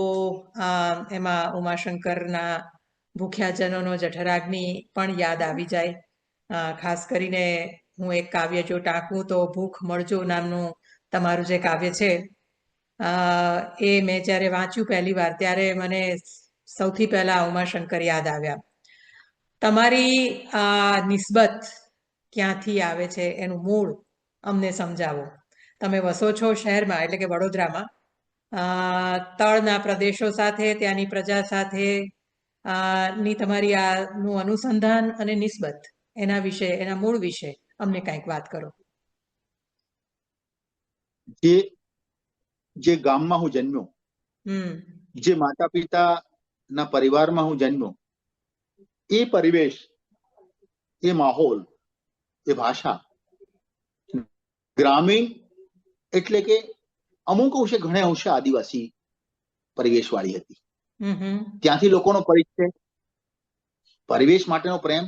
એમાં ઉમાશંકરના ભૂખ્યાજનોનો જઠરાગ્નિ પણ યાદ આવી જાય. ખાસ કરીને હું એક કાવ્ય જો ટાંકું તો ભૂખ મળજો નામનું તમારું જે કાવ્ય છે, એ મેં જ્યારે વાંચ્યું પહેલી વાર ત્યારે મને સૌથી પહેલા ઉમાશંકર યાદ આવ્યા. તમારી નિસ્બત ક્યાંથી આવે છે, એનું મૂળ અમને સમજાવો. તમે વસો છો શહેરમાં, એટલે કે વડોદરામાં, તળના પ્રદેશો સાથે, ત્યાંની પ્રજા સાથે ની તમારી આનું અનુસંધાન અને નિસ્બત, એના વિશે, એના મૂળ વિશે અમને કંઈક વાત કરો. જે ગામમાં હું જન્મ્યો, જે માતા પિતાના પરિવારમાં હું જન્મ્યો, એ પરિવેશ, એ માહોલ, એ ભાષા ગ્રામીણ એટલે કે અમુક અંશે, ઘણા અંશે આદિવાસી પરિવેશ વાળી હતી. ત્યાંથી લોકોનો પરિચય, પરિવેશ માટેનો પ્રેમ,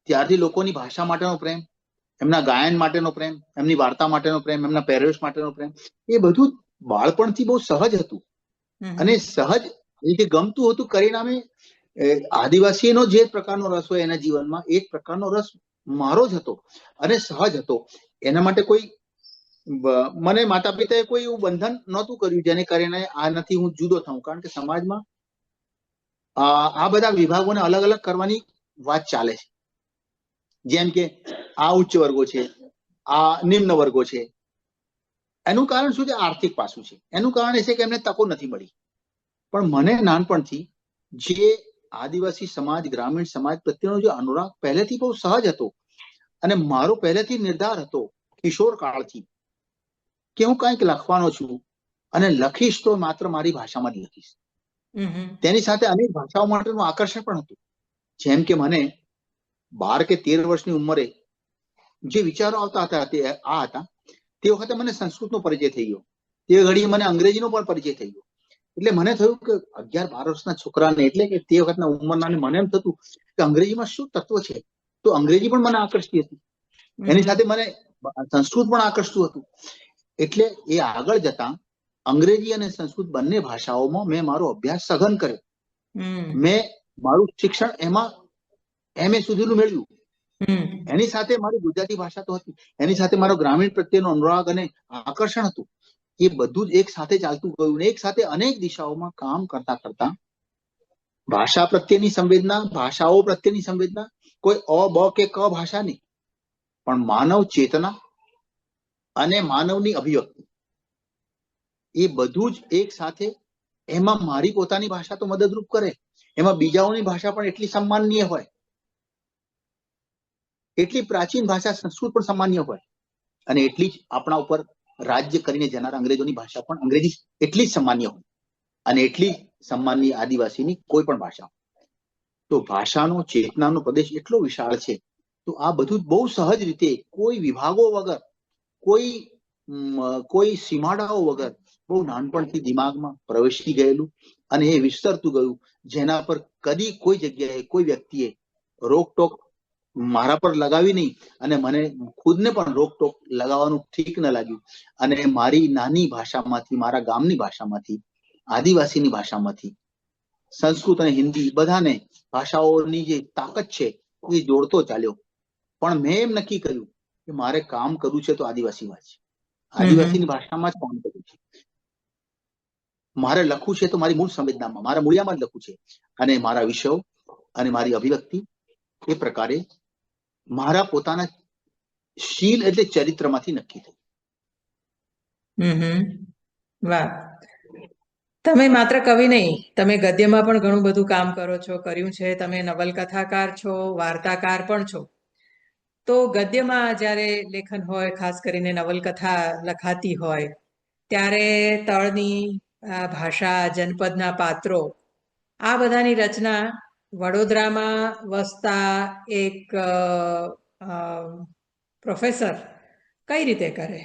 ત્યારથી લોકોની ભાષા માટેનો પ્રેમ, એમના ગાયન માટેનો પ્રેમ, એમની વાર્તા માટેનો પ્રેમ, એમના પહેરવેશ માટેનો પ્રેમ, એ બધું બાળપણથી બહુ સહજ હતું. અને સહજ રીતે ગમતું હતું. પરિણામે આદિવાસીનો જે પ્રકારનો રસ હોય એના જીવનમાં, એ પ્રકારનો રસ મારો જ હતો અને સહજ હતો. એના માટે કોઈ મને માતા પિતાએ કોઈ એવું બંધન નહોતું કર્યું જેને કારણે આનાથી હું જુદો થઉં. કારણ કે સમાજમાં આ બધા વિભાગોને અલગ અલગ કરવાની વાત ચાલે છે. જેમ કે આ ઉચ્ચ વર્ગો છે, આ નિમ્ન વર્ગો છે. એનું કારણ શું છે? આર્થિક પાસું છે. એનું કારણ એ છે કે એમને તકો નથી મળી. પણ મને નાનપણથી જે આદિવાસી સમાજ, ગ્રામીણ સમાજ પ્રત્યેનો જે અનુરાગ પહેલેથી બહુ સહજ હતો. અને મારો પહેલેથી નિર્ધાર હતો કિશોર કાળથી કે હું કંઈક લખવાનો છું અને લખીશ તો માત્ર મારી ભાષામાં જ લખીશ. તેની સાથે અનેક ભાષાઓ માટેનું આકર્ષણ પણ હતું. જેમ કે મને 12 કે 13 વર્ષની ઉંમરે જે વિચારો આવતા હતા તે આ હતા. તે વખતે મને સંસ્કૃતનો પરિચય થઈ ગયો, તે ઘડીએ મને અંગ્રેજીનો પણ પરિચય થઈ ગયો. એટલે મને થયું કે 11-12 વર્ષના છોકરાને, એટલે કે તે વખતના ઉંમરનાને મને એમ થતું કે અંગ્રેજીમાં શું તત્વ છે. તો અંગ્રેજી પણ મને આકર્ષતી હતી, એની સાથે મને સંસ્કૃત પણ આકર્ષતું હતું. એટલે એ આગળ જતા અંગ્રેજી અને સંસ્કૃત બંને ભાષાઓમાં મેં મારો અભ્યાસ સઘન કર્યો. મેં મારું શિક્ષણ એમાં MA સુધીનું મેળવ્યું. એની સાથે મારી ગુજરાતી ભાષા તો હતી, એની સાથે મારો ગ્રામીણ પ્રત્યેનો અનુરાગ અને આકર્ષણ હતું. એ બધું જ એક સાથે ચાલતું ગયું ને એક સાથે અનેક દિશાઓમાં કામ કરતા કરતા ભાષા પ્રત્યેની સંવેદના, ભાષાઓ પ્રત્યેની સંવેદના, કોઈ અ બ કે ક ભાષા નહીં, પણ માનવ ચેતના અને માનવની અભિવ્યક્તિ, એ બધું જ એક સાથે. એમાં મારી પોતાની ભાષા તો મદદરૂપ કરે, એમાં બીજાઓની ભાષા પણ એટલી સન્માનનીય હોય, એટલી પ્રાચીન ભાષા સંસ્કૃત પણ સન્માનીય હોય, અને એટલી જ આપણા ઉપર રાજ્ય કરીને જનાર અંગ્રેજોની ભાષા પણ અંગ્રેજી એટલી જ સન્માનીય હોય, અને એટલી સન્માનની આદિવાસીની કોઈ પણ ભાષા. તો ભાષાનો ચેતનાનો પ્રદેશ એટલો વિશાળ છે. તો આ બધું બહુ સહજ રીતે કોઈ વિભાગો વગર, કોઈ સીમાડાઓ વગર બહુ નાનપણથી દિમાગમાં પ્રવેશી ગયેલું અને એ વિસ્તરતું ગયું, જેના પર કદી કોઈ જગ્યાએ કોઈ વ્યક્તિએ રોકટોક મારા પર લગાવી નહીં, અને મને ખુદને પણ રોકટોક લગાવવાનું ઠીક ન લાગ્યું. અને મારી નાની ભાષામાંથી, મારા ગામની ભાષામાંથી, આદિવાસીની ભાષામાંથી સંસ્કૃત અને હિન્દી બધાને ભાષાઓની જે તાકાત છે એ જોડતો ચાલ્યો. પણ મેં એમ નક્કી કર્યું કે મારે કામ કરવું છે તો આદિવાસીમાં જ, આદિવાસીની ભાષામાં જ કામ કરવું છે. મારે લખવું છે તો મારી મૂળ સંવેદનામાં, મારા મૂળિયામાં જ લખવું છે. અને મારા વિષયો અને મારી અભિવ્યક્તિ એ પ્રકારે મારા પોતાના શીલ એટલે ચરિત્રમાંથી નક્કી થઈ. વાહ. તમે માત્ર કવિ નહીં, તમે ગદ્યમાં પણ ઘણું બધું કામ કરો છો, કર્યું છે. તમે નવલકથાકાર છો, વાર્તાકાર પણ છો. તો ગદ્યમાં જ્યારે લેખન હોય, ખાસ કરીને નવલકથા લખાતી હોય, ત્યારે તળની ભાષા, જનપદના પાત્રો, આ બધાની રચના વડોદરામાં વસતા એક પ્રોફેસર કઈ રીતે કરે?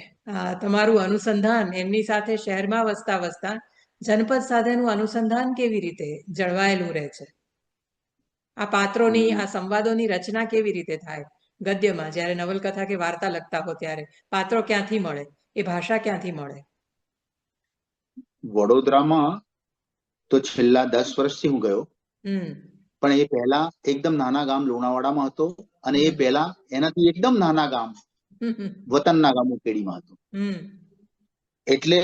તમારું અનુસંધાન એમની સાથે શહેરમાં વસતા વસતા જનપદ સાથેનું અનુસંધાન કેવી રીતે જળવાયેલું રહે છે? આ પાત્રોની, આ સંવાદોની રચના કેવી રીતે થાય ગદ્યમાં? જ્યારે નવલકથા કે વાર્તા લખતા હો ત્યારે પાત્રો ક્યાંથી મળે, એ ભાષા ક્યાંથી મળે? વડોદરામાં તો છેલ્લા 10 વર્ષથી હું ગયો, પણ એ પહેલા એકદમ નાના ગામ લુણાવાડામાં હતો, અને એ પહેલા એનાથી એકદમ નાના ગામ વતનના ગામ ઉકેડીમાં હતું. એટલે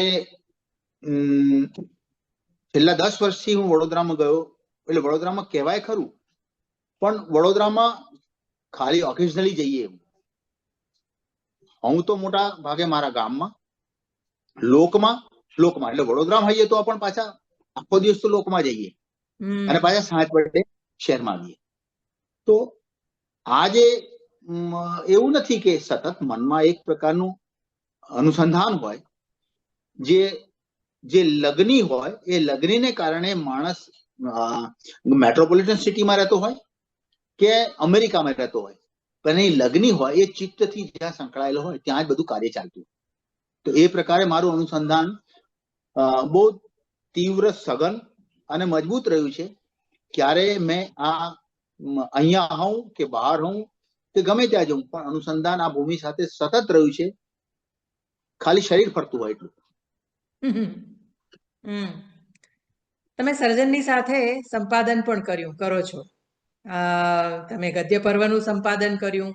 છેલ્લા 10 વર્ષથી હું વડોદરામાં ગયો. એટલે વડોદરામાં કહેવાય ખરું, પણ વડોદરામાં ખાલી ઓકેઝનલી જઈએ. હું તો મોટા ભાગે મારા ગામમાં લોકમાં એટલે વડોદરામાં હોઈએ તો પણ પાછા આખો દિવસ તો લોકમાં જઈએ, અને પાછા સાંજ પડે શહેરમાં આવીએ. તો આજે એવું નથી કે સતત મનમાં એક પ્રકારનું અનુસંધાન હોય, જે લગ્ની હોય, એ લગ્નીને કારણે માણસ મેટ્રોપોલિટન સિટીમાં રહેતો હોય કે અમેરિકામાં રહેતો હોય, પણ એ લગ્ની હોય એ ચિત્તથી જ્યાં સંકળાયેલો હોય ત્યાં જ બધું કાર્ય ચાલતું. તો એ પ્રકારે મારું અનુસંધાન બહુ તીવ્ર, સઘન અને મજબૂત રહ્યું છે. ક્યારે મેં અહીંયા હોઉં કે બહાર હોઉં કે ગમે ત્યાં જઉં, પણ અનુસંધાન આ ભૂમિ સાથે સતત રહ્યું છે, ખાલી શરીર ફરતું હોય એટલું. તમે સર્જનની સાથે સંપાદન પણ કરો છો. તમે ગદ્ય પર્વનું સંપાદન કર્યું,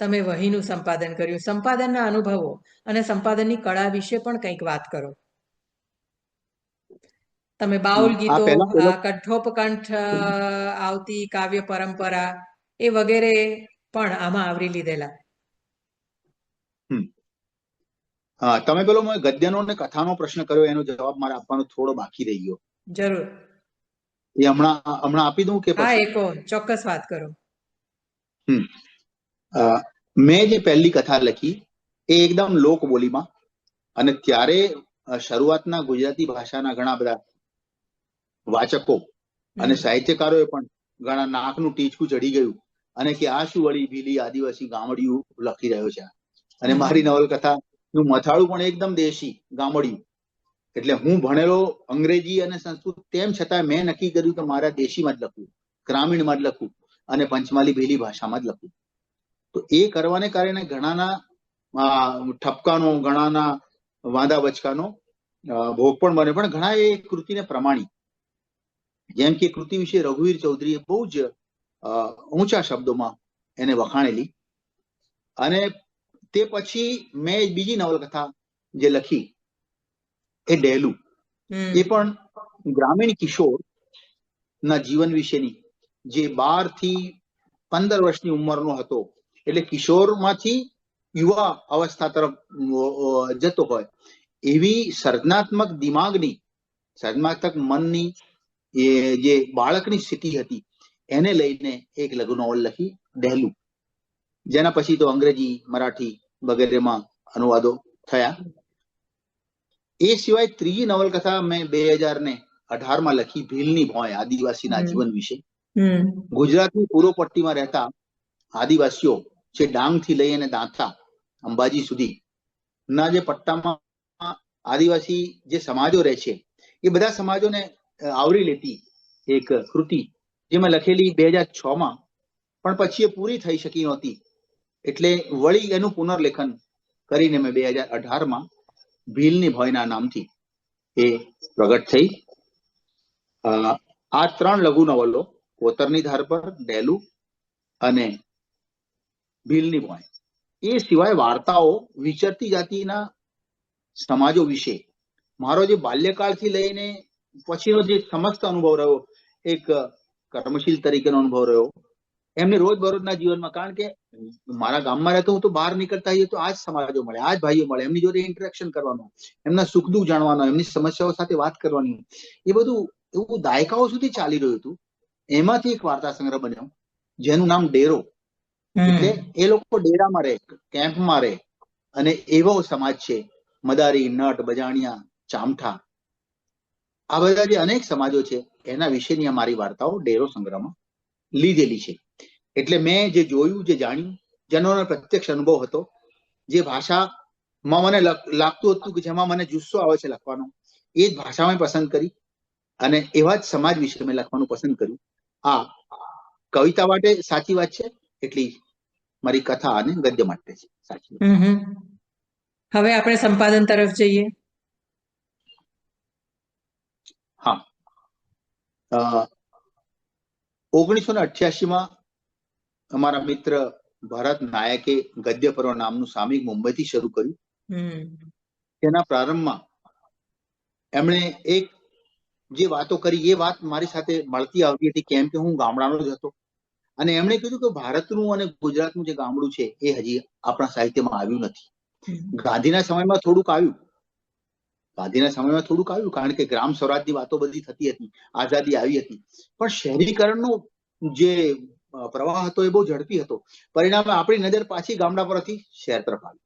તમે વહીનું સંપાદન કર્યું. સંપાદનના અનુભવો અને સંપાદનની કળા વિશે પણ કંઈક વાત કરો. તમે બાઉલ ગીતો, કંઠોપકંઠ આવતી કાવ્ય પરંપરા, એ વગેરે પણ આમાં આવરી લીધેલા. તમે પેલો ગદ્યનો અને કથાનો પ્રશ્ન કર્યો, એનો જવાબ મારે આપવાનો થોડો બાકી રહી ગયો. જરૂર. એ હમણાં આપી દઉં કે હા, ચોક્કસ વાત કરો. મેં જે પહેલી કથા લખી એ એકદમ લોક બોલીમાં, અને ત્યારે શરૂઆતના ગુજરાતી ભાષાના ઘણા બધા વાચકો અને સાહિત્યકારોએ પણ ઘણા નાકનું ટીચકું ચડી ગયું અને કે આ શું વળી ભીલી આદિવાસી ગામડિયું લખી રહ્યો છે. અને મારી નવલકથા નું મથાળું પણ એકદમ દેશી ગામડિયું. એટલે હું ભણેલો અંગ્રેજી અને સંસ્કૃત, તેમ છતાં મેં નક્કી કર્યું કે મારા દેશીમાં જ લખવું, ગ્રામીણમાં જ લખવું અને પંચમાલી ભીલી ભાષામાં જ લખવું. તો એ કરવાને કારણે ઘણાના ઠપકાનો, ઘણાના વાંધા બચકાનો ભોગ પણ બને, પણ ઘણા એ કૃતિને પ્રમાણી. જેમ કે કૃતિ વિશે રઘુવીર ચૌધરીએ બહુ જ ઊંચા શબ્દોમાં એને વખાણેલી. અને તે પછી મેં બીજી નવલકથા જે લખી એ ડેલું, એ પણ ગ્રામીણ કિશોર ના જીવન વિશેની, જે 12 થી 15 વર્ષની ઉંમરનો હતો, એટલે કિશોરમાંથી યુવા અવસ્થા તરફ જતો હોય એવી સર્જનાત્મક દિમાગની, સર્જનાત્મક મનની એ જે બાળકની સ્થિતિ હતી એને લઈને એક લઘુ નોવલ લખી ડેલું, જેના પછી તો અંગ્રેજી, મરાઠી વગેરેમાં અનુવાદો થયા. એ સિવાય ત્રીજી નવલકથા મેં 2018માં લખી, ભીલની ભોંય, આદિવાસીના જીવન વિશે. ગુજરાતની પૂર્વ પટ્ટીમાં રહેતા આદિવાસીઓ, જે ડાંગ થી લઈ અને દાંતા, અંબાજી સુધી ના જે પટ્ટામાં આદિવાસી જે સમાજો રહે છે, એ બધા સમાજોને આવરી લેતી એક કૃતિ જે મેં લખેલી 2006માં, પણ પછી એ પૂરી થઈ શકી નહોતી. એટલે વળી એનું પુનર્લેખન કરીને મેં 2018માં ભીલની ભોયના નામથી એ પ્રગટ થઈ. આ 3 લઘુ નવલો, કોતરની ધાર પર, ડેલું અને ભીલની ભોંય, એ સિવાય વાર્તાઓ વિચરતી જાતિના સમાજો વિશે મારો જે બાલ્યકાળથી લઈને પછીનો જે સમસ્ત અનુભવ રહ્યો, એક કર્મશીલ તરીકેનો અનુભવ રહ્યો એમને રોજબરોજના જીવનમાં. કારણ કે મારા ગામમાં રહેતો હું, તો બહાર નીકળતા હોઈએ તો આ જ સમાજો મળે, આ જ ભાઈઓ મળે, એમની જોડે ઇન્ટરેક્શન કરવાનું, એમના સુખ દુઃખ જાણવાનો, એમની સમસ્યાઓ સાથે વાત કરવાની, એ બધું એવું દાયકાઓ સુધી ચાલી રહ્યું હતું. એમાંથી એક વાર્તા સંગ્રહ બન્યો જેનું નામ ડેરો. એટલે એ લોકો ડેરામાં રહે, કેમ્પમાં રહે, અને એવો સમાજ છે, મદારી, નટ, બજાણિયા, ચામઠા, આ બધા જે અનેક સમાજો છે એના વિશેની અમારી વાર્તાઓ ડેરો સંગ્રહમાં લીધેલી છે. એટલે મેં જે જોયું, જે જાણ્યું, જેનો પ્રત્યક્ષ અનુભવ હતો, જે ભાષામાં મને લાગતું હતું કે જેમાં મને જુસ્સો આવે છે લખવાનો, એ જ ભાષા મેં પસંદ કરી અને એવા જ સમાજ વિશે મેં લખવાનું પસંદ કર્યું. આ કવિતા માટે સાચી વાત છે, એટલી મારી કથા અને ગદ્ય માટે છે સાચી. હવે આપણે સંપાદન તરફ જઈએ. હા, 1988માં અમારા મિત્ર ભરત નાયકે ગદ્ય પર્વ નામનું સામયિક મુંબઈથી શરૂ કર્યું. તેના પ્રારંભમાં એમણે એક જે વાતો કરી, એ વાત મારી સાથે મળતી આવતી હતી, કેમ કે હું ગામડાનો જ હતો. અને એમણે કીધું કે ભારતનું અને ગુજરાતનું જે ગામડું છે એ હજી આપણા સાહિત્યમાં આવ્યું નથી. ગાંધીના સમયમાં થોડુંક આવ્યું, કારણ કે ગ્રામ સ્વરાજની વાતો બધી થતી હતી, આઝાદી આવી હતી, પણ શહેરીકરણનો જે પ્રવાહ હતો એ બહુ ઝડપી હતો. પરિણામે આપણી નજર પાછી ગામડા પરથી શહેર તરફ આવી.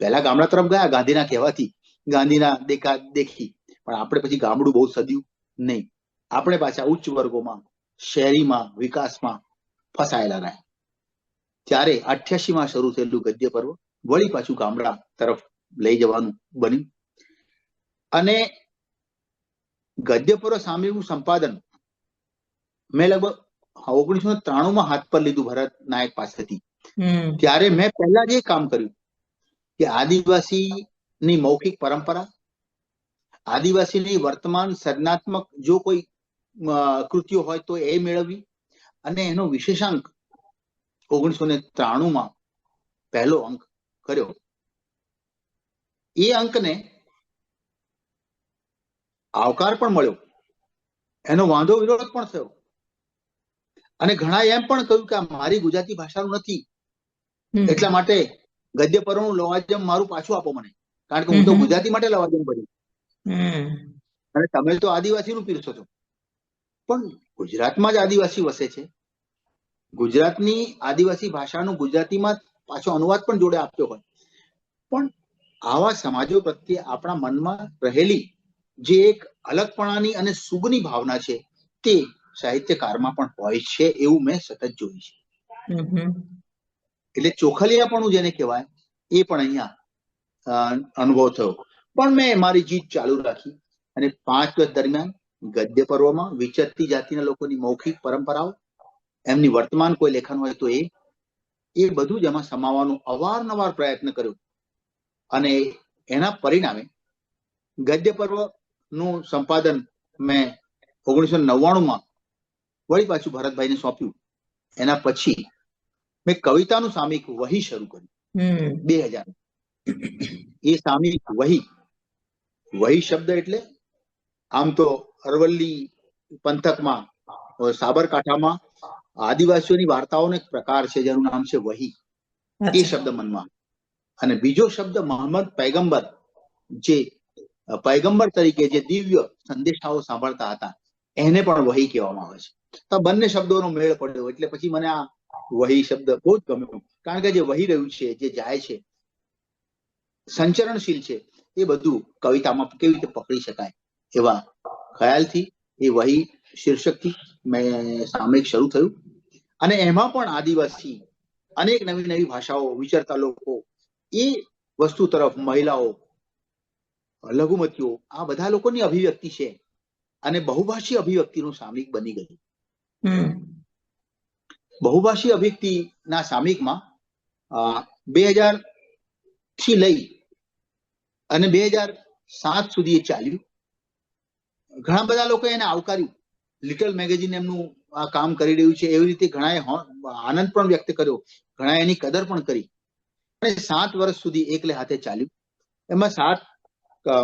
પહેલા ગામડા તરફ ગયા ગાંધીના કહેવાથી, ગાંધીના દેખી, પણ આપણે પછી ગામડું બહુ સદ્યું નહીં. આપણે પાછા ઉચ્ચ વર્ગોમાં, શહેરીમાં, વિકાસમાં ફસાયેલા રહ્યા. ત્યારે 88માં શરૂ થયેલું ગદ્ય પર્વ વળી પાછું ગામડા તરફ લઈ જવાનું બન્યું. અને ગદ્ય પર્વ સામયિકનું સંપાદન મેં લગભગ 1993માં હાથ પર લીધું ભરત નાયક પાસેથી. ત્યારે મેં પહેલા જ એ કામ કર્યું કે આદિવાસીની મૌખિક પરંપરા, આદિવાસીની વર્તમાન સર્જનાત્મક જો કોઈ કૃતિઓ હોય તો એ મેળવવી, અને એનો વિશેષાંક 1993માં પહેલો અંક કર્યો. એ અંકને આવકાર પણ મળ્યો, એનો વાંધો વિરોધ પણ થયો, અને ઘણા એમ પણ કહ્યું કે આ મારી ગુજરાતી ભાષાનું નથી, એટલા માટે ગદ્ય પર્વનું લવાજમ મારું પાછું આપો મને, કારણ કે હું તો ગુજરાતી માટે લવાજમ ભર્યું અને તમે તો આદિવાસીનું પીરસો છો. પણ ગુજરાતમાં જ આદિવાસી વસે છે, ગુજરાતની આદિવાસી ભાષાનું ગુજરાતીમાં પાછો અનુવાદ પણ જોડે આપ્યો હોય. પણ આવા સમાજો પ્રત્યે આપણા મનમાં રહેલી જે એક અલગપણાની અને સુગની ભાવના છે તે સાહિત્યકારમાં પણ હોય છે એવું મેં સતત જોયું છે. એટલે ચોખલિયાપણું જેને કહેવાય એ પણ અહીંયા અનુભવ થયો. પણ મેં મારી જીત ચાલુ રાખી અને 5 વર્ષ દરમિયાન ગદ્ય પર્વમાં વિચરતી જાતિના લોકોની મૌખિક પરંપરાઓ, એમની વર્તમાન કોઈ લેખન હોય તો એ બધું જ એમાં સમાવવાનો અવારનવાર પ્રયત્ન કર્યો અને એના પરિણામે ગદ્ય પર્વનું સંપાદન મેં 1999માં વળી પાછું ભરતભાઈને સોંપ્યું. એના પછી મેં કવિતાનું સામયિક વહી શરૂ કર્યું 2000. એ સામયિક વહી શબ્દ એટલે આમ તો અરવલ્લી પંથકમાં સાબરકાંઠામાં આદિવાસીઓની વાર્તાઓનો એક પ્રકાર છે જેનું નામ છે વહી. એ શબ્દ મનમાં. અને બીજો શબ્દ મોહમ્મદ પૈગંબર, જે પૈગંબર તરીકે જે દિવ્ય સંદેશાઓ સાંભળતા હતા એને પણ વહી કહેવામાં આવે છે. તો બંને શબ્દોનો મેળ પડ્યો એટલે પછી મને આ વહી શબ્દ બહુ જ ગમ્યો. કારણ કે જે વહી રહ્યું છે, જે જાય છે, સંચરણશીલ છે, એ બધું કવિતામાં કેવી રીતે પકડી શકાય એવા ખ્યાલથી એ વહી શીર્ષકથી મેં સામયિક શરૂ થયું. અને એમાં પણ આદિવાસી અનેક નવી નવી ભાષાઓ વિચરતા લોકો, એ વસ્તુ તરફ મહિલાઓ, લઘુમતીઓ, આ બધા લોકોની અભિવ્યક્તિ છે અને બહુભાષી અભિવ્યક્તિનું સામયિક બની ગયું. બહુભાષી અભિવ્યક્તિના સામયિકમાં 2000 થી લઈ અને 2007 સુધી એ ચાલ્યું. ઘણા બધા લોકો એને આવકાર્યું. લિટલ મેગેઝિન એમનું આ કામ કરી રહ્યું છે એવી રીતે ઘણાએ આનંદ પણ વ્યક્ત કર્યો, ઘણાએ એની કદર પણ કરી. અને 7 વર્ષ સુધી એકલે હાથે ચાલ્યું. એમાં 7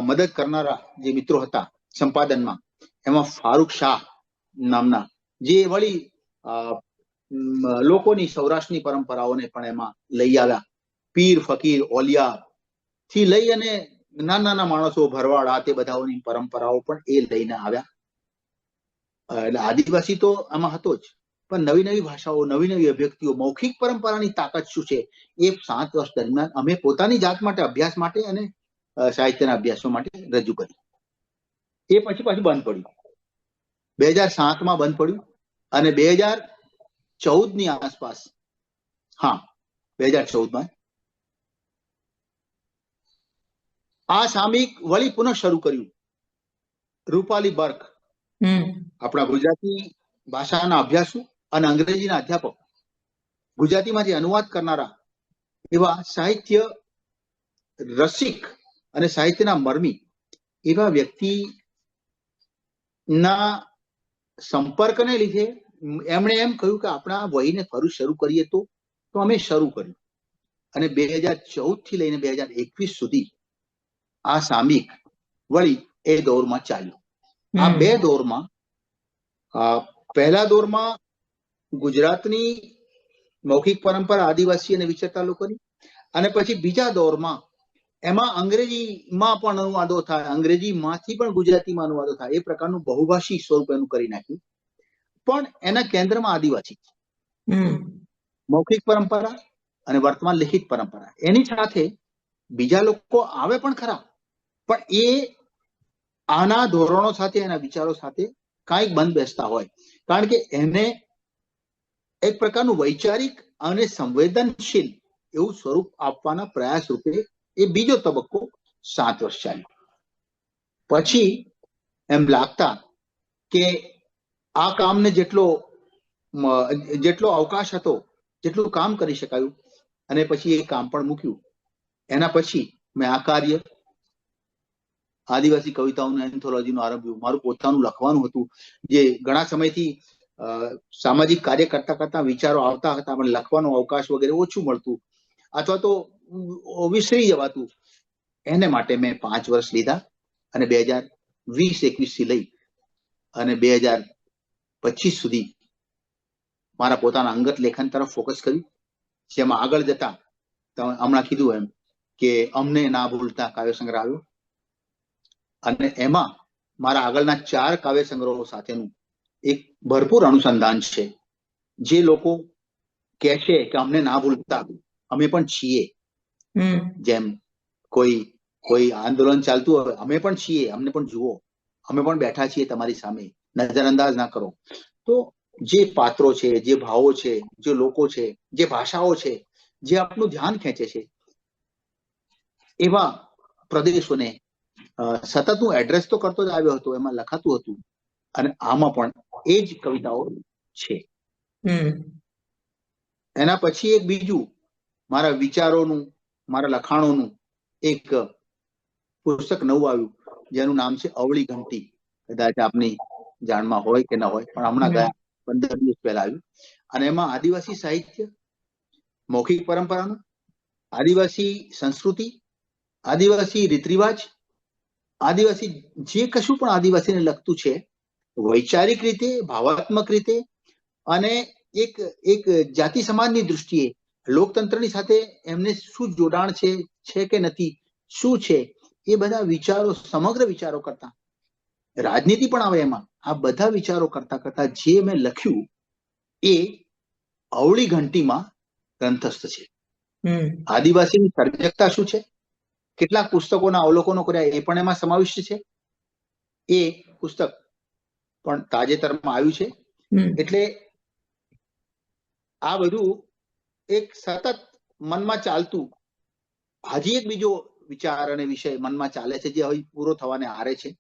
મદદ કરનારા જે મિત્રો હતા સંપાદનમાં, એમાં ફારૂક શાહ નામના, જે વળી લોકોની સૌરાષ્ટ્રની પરંપરાઓને પણ એમાં લઈ આવ્યા. પીર ફકીર ઓલિયા થી લઈ અને નાના નાના માણસો, ભરવાડ, આ તે બધાઓની પરંપરાઓ પણ એ લઈને આવ્યા. એટલે આદિવાસી તો આમાં હતો જ, પણ નવી નવી ભાષાઓ, નવી નવી અભિવ્યક્તિઓ, મૌખિક પરંપરાની તાકાત શું છે એ 7 વર્ષ દરમિયાન અમે પોતાની જાત માટે, અભ્યાસ માટે અને સાહિત્યના અભ્યાસો માટે રજૂ કરી. એ પછી પાછું બંધ પડ્યું. 2007માં બંધ પડ્યું અને 2014ની આસપાસ, 2014માં આ સામયિક વળી પુનઃ શરૂ કર્યું. રૂપાલી બર્ક, આપણા ગુજરાતી ભાષાના અભ્યાસુ અને અંગ્રેજીના અધ્યાપક, ગુજરાતીમાંથી અનુવાદ કરનારા એવા સાહિત્ય રસિક અને સાહિત્યના મર્મી એવા વ્યક્તિના સંપર્કને લીધે એમણે એમ કહ્યું કે આપણે આ વહીને ફરી શરૂ કરીએ તો અમે શરૂ કર્યું. અને 2014 થી લઈને 2021 સુધી આ સામયિક વળી એ દોરમાં ચાલ્યું. આ 2 દોરમાં, પહેલા દોરમાં ગુજરાતની મૌખિક પરંપરા, આદિવાસી અને વિચરતા લોકોની, અને પછી બીજા દોરમાં એમાં અંગ્રેજીમાં પણ અનુવાદો થાય, અંગ્રેજીમાંથી પણ ગુજરાતીમાં અનુવાદો થાય, એ પ્રકારનું બહુભાષી સ્વરૂપ એનું કરી નાખ્યું. પણ એના કેન્દ્રમાં આદિવાસી, મૌખિક પરંપરા અને વર્તમાન લિખિત પરંપરા. એની સાથે બીજા લોકો આવે પણ ખરા, પણ એ આના ધોરણો સાથે, એના વિચારો સાથે કાંઈક બંધ બેસતા હોય. કારણ કે એને એક પ્રકારનું વૈચારિક અને સંવેદનશીલ એવું સ્વરૂપ આપવાના પ્રયાસ રૂપે એ બીજો તબક્કો 7 વર્ષ ચાલ્યો. પછી એમ લાગતા કે આ કામને જેટલો અવકાશ હતો, જેટલું કામ કરી શકાયું, અને પછી એ કામ પણ મૂક્યું. એના પછી મેં આ કાર્ય આદિવાસી કવિતાઓનું એન્થોલોજીનું આરંભ્યું. મારું પોતાનું લખવાનું હતું, જે ઘણા સમયથી સામાજિક કાર્ય કરતા કરતા વિચારો આવતા હતા, પણ લખવાનો અવકાશ વગેરે ઓછું મળતું અથવા તો વિસરી જવાતું. એને માટે મેં 5 વર્ષ લીધા અને 2020-21 થી લઈ અને 2025 સુધી મારા પોતાના અંગત લેખન તરફ ફોકસ કર્યું. જેમાં આગળ જતા હમણાં કીધું એમ કે અમને ના ભૂલતા કાવ્ય સંગ્રહ આવ્યો, અને એમાં મારા આગળના 4 કાવ્ય સંગ્રહો સાથેનું એક ભરપૂર અનુસંધાન છે. જે લોકો કહે છે કે અમને ના ભૂલતા, અમે પણ છીએ. હમ જેમ કોઈ આંદોલન ચાલતું હોય, અમે પણ છીએ, અમને પણ જુઓ, અમે પણ બેઠા છીએ તમારી સામે, નજરઅંદાજ ના કરો. તો જે પાત્રો છે, જે ભાવો છે, જે લોકો છે, જે ભાષાઓ છે, જે આપણું ધ્યાન ખેંચે છે, એવા પ્રદેશોને સતત હું એડ્રેસ તો કરતો જ આવ્યો હતો, એમાં લખાતું હતું, અને આમાં પણ એ જ કવિતાઓ છે. એના પછી એક બીજું મારા વિચારોનું, મારા લખાણોનું એક પુસ્તક નવું આવ્યું, જેનું નામ છે અવળી ઘંટી. કદાચ આપની જાણમાં હોય કે ન હોય, પણ હમણાં ગયા 15 દિવસ પહેલા આવ્યું. અને એમાં આદિવાસી સાહિત્ય, મૌખિક પરંપરાનું, આદિવાસી સંસ્કૃતિ, આદિવાસી રીત રિવાજ, આદિવાસી જે કશું પણ આદિવાસીને લગતું છે, વૈચારિક રીતે, ભાવાત્મક રીતે, અને એક જાતિ સમાજની દૃષ્ટિએ લોકતંત્રની સાથે એમને શું જોડાણ છે કે નથી, શું છે, એ બધા વિચારો, સમગ્ર વિચારો કરતા, રાજનીતિ પણ આવે એમાં, આ બધા વિચારો કરતા કરતા જે મેં લખ્યું એ અવળી ઘંટીમાં ગ્રંથસ્થ છે. આદિવાસીની સર્જકતા શું છે, કેટલાક પુસ્તકોના અવલોકનો કર્યા, એ પણ એમાં સમાવિષ્ટ છે. એ પુસ્તક પણ તાજેતરમાં આવ્યું છે. એટલે આ બધું એક સતત મનમાં ચાલતું, હજી એક બીજો વિચાર અને વિષય મનમાં ચાલે છે, જે હવે પૂરો થવાને આરે છે,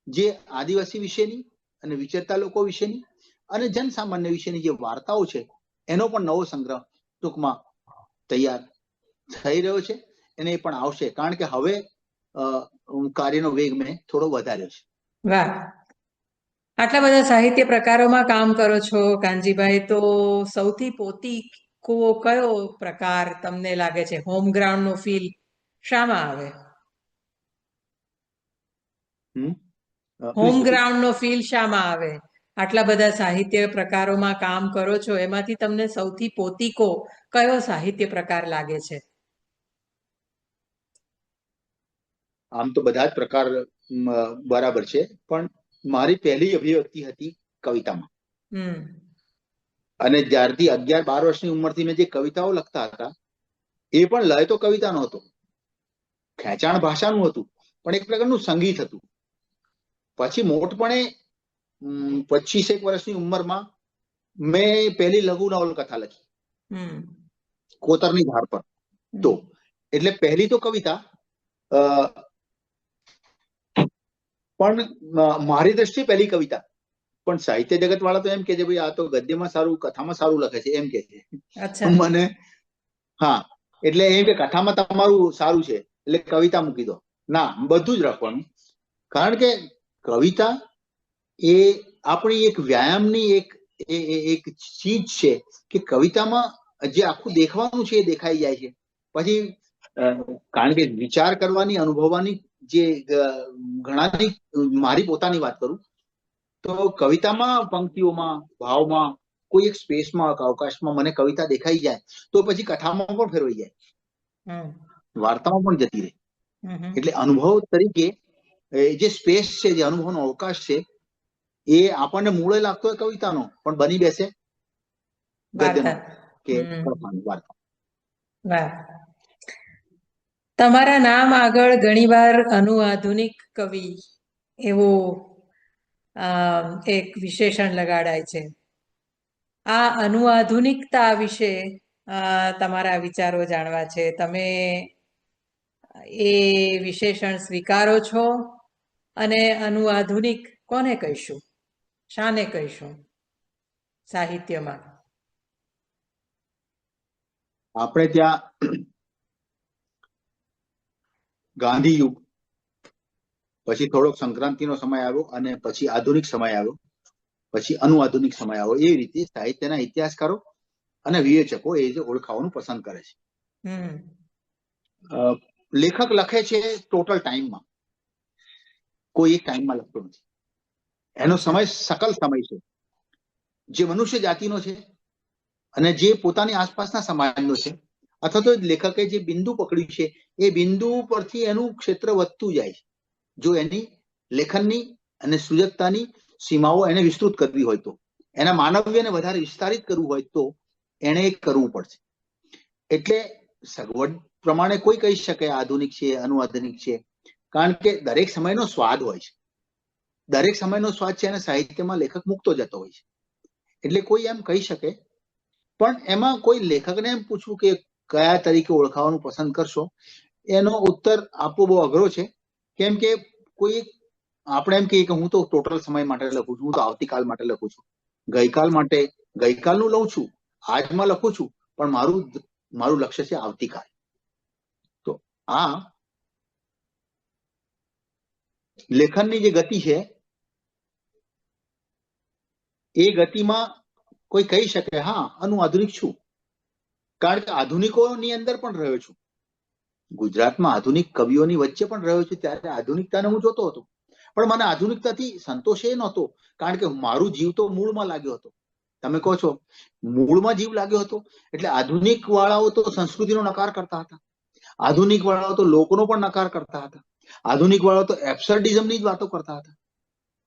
જે આદિવાસી વિશેની અને વિચરતા લોકો વિશેની અને જનસામાન્ય વિશેની જે વાર્તાઓ છે, એનો પણ નવો સંગ્રહ ટૂંકમાં તૈયાર થઈ રહ્યો છે. એને પણ આવશે, કારણ કે હવે કાર્યનો વેગ મેં થોડો વધાર્યો છે. વાહ, આટલા બધા સાહિત્ય પ્રકારોમાં કામ કરો છો કાનજીભાઈ, તો સૌથી પોતીકો કયો પ્રકાર તમને લાગે છે? હોમ ગ્રાઉન્ડ નો ફીલ શામાં આવે? હોમ ગ્રાઉન્ડ નો ફીલ શામાં આવે? આટલા બધા સાહિત્ય પ્રકારોમાં કામ કરો છો, એમાંથી તમને સૌથી પોતીકો કયો સાહિત્ય પ્રકાર લાગે છે? આમ તો બધા જ પ્રકાર બરાબર છે, પણ મારી પહેલી અભિવ્યક્તિ હતી કવિતામાં. અને જ્યારથી 11-12 વર્ષની ઉંમરથી મેં જે કવિતાઓ લખતા હતા, એ પણ લય તો કવિતાનો હતો, ખેંચાણ ભાષાનું હતું, પણ એક પ્રકારનું સંગીત હતું. પછી મોટપણે 25 વર્ષની ઉંમરમાં મેં પહેલી લઘુ નવલકથા લખી, કોતરની ધાર પર. તો એટલે પહેલી તો કવિતા, પણ મારી દ્રષ્ટિએ પહેલી કવિતા. પણ સાહિત્ય જગત વાળા તો એમ કે છે, ભાઈ આ તો ગદ્યમાં સારું, કથામાં સારું લખે છે, એમ કે છે મને. હા, એટલે એમ કે કથામાં તમારું સારું છે એટલે કવિતા મૂકી દો. ના, બધું જ રાખવાનું, કારણ કે કવિતા એ આપણી એક વ્યાયામની એક ચીજ છે, કે કવિતામાં જે આખું દેખવાનું છે એ દેખાઈ જાય છે. પછી કારણ કે વિચાર કરવાની, અનુભવવાની જે ઘણાની, મારી પોતાની વાત કરું તો કવિતામાં પંક્તિઓમાં, ભાવમાં, કોઈ એક સ્પેસમાં, અવકાશમાં મને કવિતા દેખાઈ જાય તો પછી કથામાં પણ ફેરવાઈ જાય, વાર્તામાં પણ જતી રહે. એટલે અનુભવ તરીકે જે સ્પેસ છે, જે અનુભવનો અવકાશ છે, એ આપણને મૂળે લાગતો હોય કવિતાનો, પણ બની બેસે ગદ્યનો કે વાર્તા. વાહ, તમારા નામ આગળ ઘણીવાર અનુઆધુનિક કવિ એવું એક વિશેષણ લગાડાય છે. આ અનુઆધુનિકતા વિશે તમારા વિચારો જાણવા છે. તમે એ વિશેષણ સ્વીકારો છો? અને અનુઆધુનિક કોને કહીશું, શાને કહીશું સાહિત્યમાં? આપણે ત્યાં ગાંધી યુગ, પછી થોડોક સંક્રાંતિનો સમય આવ્યો, અને પછી આધુનિક સમય આવ્યો, પછી અનુઆધુનિક સમય આવ્યો. એ રીતે સાહિત્યના ઇતિહાસકારો અને વિવેચકો એ રીતે ઓળખાવાનું પસંદ કરે છે. લેખક લખે છે ટોટલ ટાઈમમાં, કોઈ એક ટાઈમમાં લખતો નથી. એનો સમય સકલ સમય છે, જે મનુષ્ય જાતિનો છે અને જે પોતાની આસપાસના સમાજનો છે, અથવા તો લેખકે જે બિંદુ પકડ્યું છે એ બિંદુ પરથી એનું ક્ષેત્ર વધતું જાય છે. જો એની લેખનની અને સૃજકતાની સીમાઓ એને વિસ્તૃત કરવી હોય તો, એના માનવ્યને વધારે વિસ્તારિત કરવું હોય તો એને કરવું પડશે. એટલે સગવડ પ્રમાણે કોઈ કહી શકે આધુનિક છે, અનુઆધુનિક છે, કારણ કે દરેક સમયનો સ્વાદ હોય છે. દરેક સમયનો સ્વાદ છે અને સાહિત્યમાં લેખક મૂકતો જતો હોય છે. એટલે કોઈ એમ કહી શકે, પણ એમાં કોઈ લેખકને એમ પૂછવું કે કયા તરીકે ઓળખાવાનું પસંદ કરશો, એનો ઉત્તર આપવો બહુ અઘરો છે. કેમ કે કોઈ આપણે એમ કહીએ કે હું તો ટોટલ સમય માટે લખું છું, હું તો આવતીકાલ માટે લખું છું, ગઈકાલ માટે ગઈકાલનું લઉં છું, આજમાં લખું છું, પણ મારું લક્ષ્ય છે આવતીકાલ. તો આ લેખનની જે ગતિ છે એ ગતિમાં કોઈ કહી શકે હા આધુનિક છું, કારણ કે આધુનિકોની અંદર પણ રહ્યો છું. ગુજરાતમાં આધુનિક કવિઓની વચ્ચે પણ રહ્યો છું, ત્યારે આધુનિકતાને હું જોતો હતો. પણ મને આધુનિકતાથી સંતોષ એ નહોતો, કારણ કે મારું જીવ તો મૂળમાં લાગ્યો હતો. તમે કહો છો મૂળમાં જીવ લાગ્યો હતો, એટલે આધુનિક વાળાઓ તો સંસ્કૃતિનો નકાર કરતા હતા, આધુનિક વાળાઓ તો લોકોનો પણ નકાર કરતા હતા, આધુનિક વાળાઓ તો એબ્સર્ડિઝમની જ વાતો કરતા હતા.